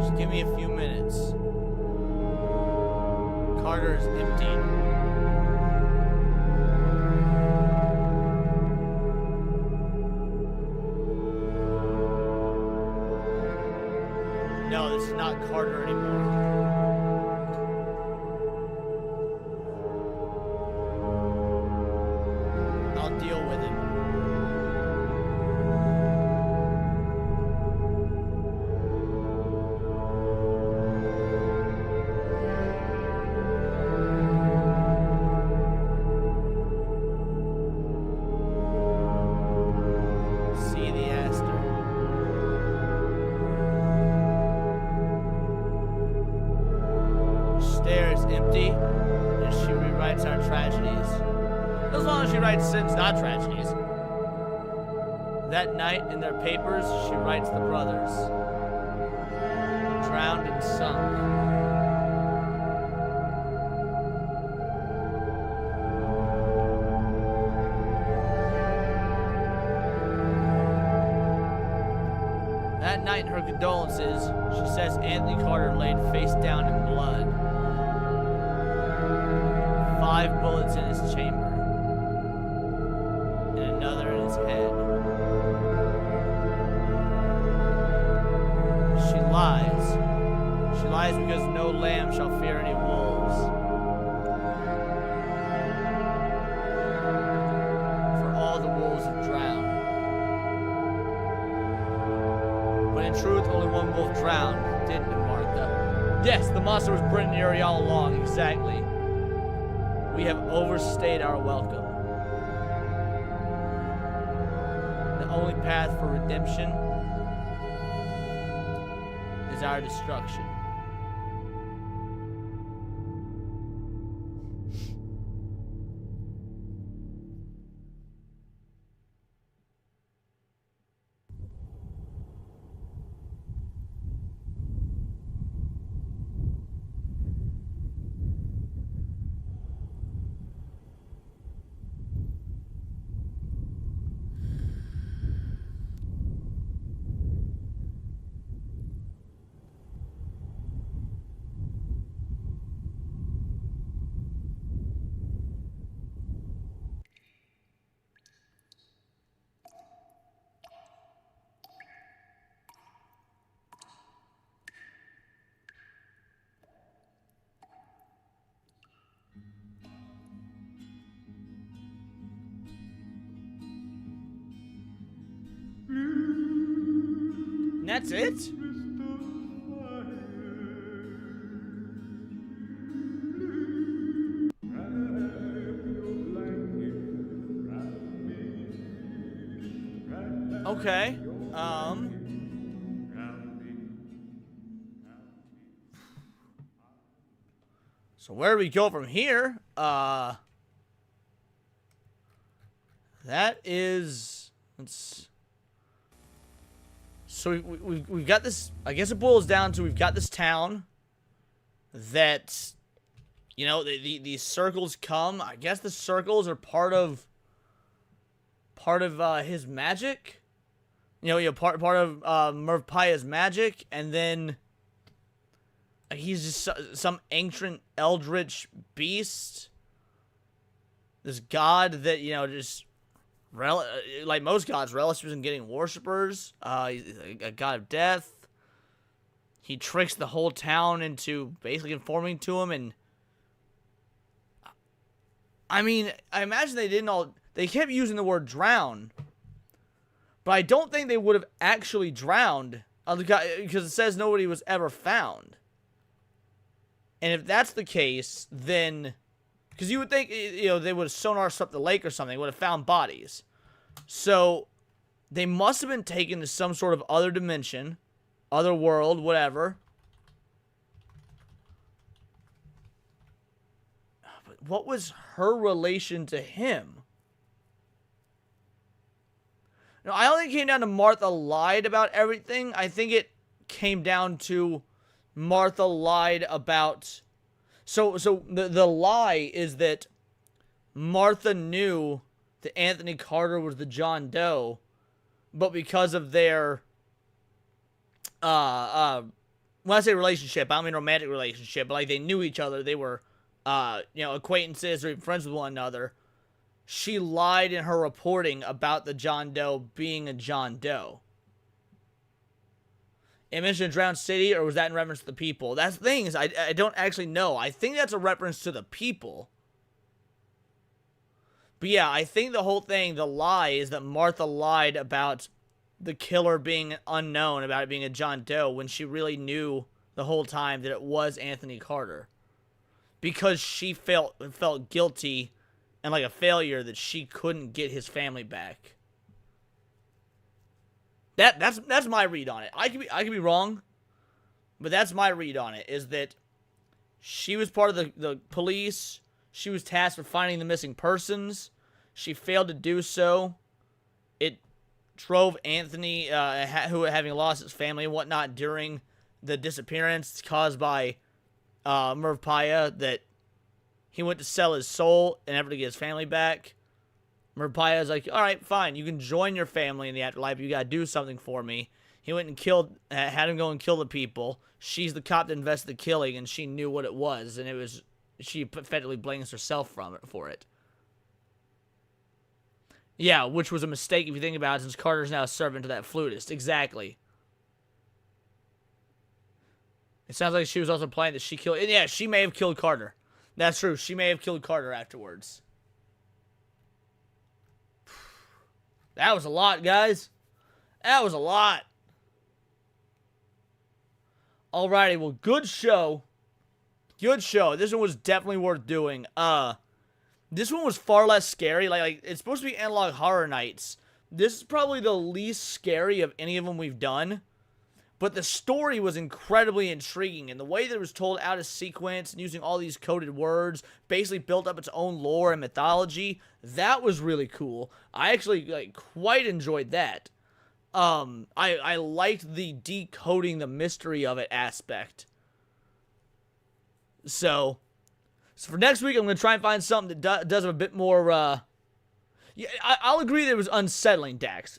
Just give me a few minutes. Carter is emptied. No, this is not Carter anymore. I'll deal with him. See the Aster. Stare is empty, and she rewrites our tragedies. As long as she writes sins, not tragedies. That night, in their papers, she writes the brothers. Drowned and sunk. That night, in her condolences, she says Anthony Carter laid face down in blood. 5 bullets in his chamber. And another in his head. She lies. She lies because no lamb shall fear any wolves. For all the wolves have drowned. But in truth, only one wolf drowned, didn't it, Martha? Yes, the monster was Brendan Eerie all along, exactly. We have overstayed our welcome. The only path for redemption is our destruction. And that's it? Okay. So where do we go from here? That is... So we've got this... I guess it boils down to we've got this town that... You know, these circles come. I guess the circles are part of his magic. You know, part of Merv Paya's magic, and then he's just some ancient eldritch beast. This god that, you know, just like most gods, relishes in getting worshippers. He's a god of death. He tricks the whole town into basically conforming to him, and I mean, I imagine they didn't all... They kept using the word drown, but I don't think they would have actually drowned because it says nobody was ever found. And if that's the case, then... Because you would think, you know, they would have sonar swept the lake or something, would have found bodies. So, they must have been taken to some sort of other dimension, other world, whatever. what was her relation to him? No, I don't think it came down to Martha lied about everything. I think it came down to Martha lied about... So the lie is that Martha knew that Anthony Carter was the John Doe, but because of their... when I say relationship, I don't mean romantic relationship, but like they knew each other, they were, acquaintances or even friends with one another. She lied in her reporting about the John Doe being a John Doe. It mentioned Drowned City, or was that in reference to the people? That's the thing, is I don't actually know. I think that's a reference to the people. But yeah, I think the whole thing, the lie, is that Martha lied about the killer being unknown, about it being a John Doe, when she really knew the whole time that it was Anthony Carter. Because she felt guilty and like a failure that she couldn't get his family back. That's my read on it. I could be wrong, but that's my read on it, is that she was part of the police. She was tasked with finding the missing persons. She failed to do so. It drove Anthony, who having lost his family and whatnot during the disappearance caused by Merv Paya, that he went to sell his soul in effort to get his family back. Merv Paya is like, all right, fine, you can join your family in the afterlife, you gotta do something for me. He went and had him go and kill the people. She's the cop that invested the killing, and she knew what it was, and she effectively blames herself for it. Yeah, which was a mistake if you think about it, since Carter's now a servant to that flutist. Exactly. It sounds like she was also playing that she killed... And yeah, she may have killed Carter. That's true. She may have killed Carter afterwards. That was a lot, guys. That was a lot. Alrighty, well, good show. Good show. This one was definitely worth doing. This one was far less scary. Like it's supposed to be Analog Horror Nights. This is probably the least scary of any of them we've done. But the story was incredibly intriguing, and the way that it was told out of sequence and using all these coded words, basically built up its own lore and mythology, that was really cool. I actually quite enjoyed that. I liked the decoding the mystery of it aspect. So for next week, I'm going to try and find something that does have a bit more, yeah, I'll agree that it was unsettling, Dax.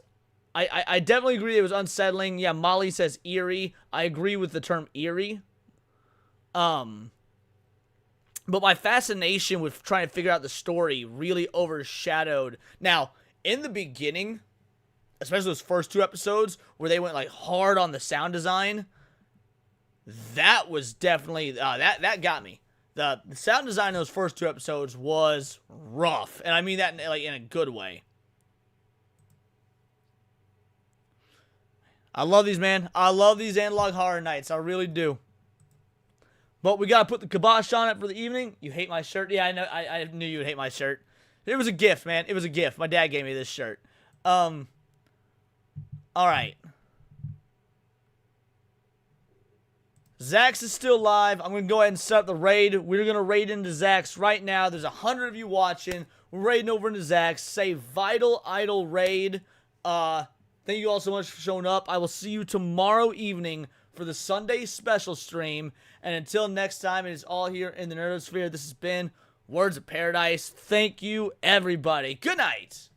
I definitely agree it was unsettling. Yeah, Molly says eerie. I agree with the term eerie. But my fascination with trying to figure out the story really overshadowed. Now, in the beginning, especially those first 2 episodes, where they went hard on the sound design, that was definitely, that got me. The sound design in those first 2 episodes was rough. And I mean that in a good way. I love these, man. I love these Analog Horror Nights. I really do. But we got to put the kibosh on it for the evening. You hate my shirt? Yeah, I know. I knew you would hate my shirt. It was a gift, man. It was a gift. My dad gave me this shirt. All right. Zax is still live. I'm going to go ahead and set up the raid. We're going to raid into Zax right now. There's 100 of you watching. We're raiding over into Zax. Say Vital Idol Raid. Thank you all so much for showing up. I will see you tomorrow evening for the Sunday special stream. And until next time, it is all here in the Nerdosphere. This has been Words of Paradise. Thank you, everybody. Good night.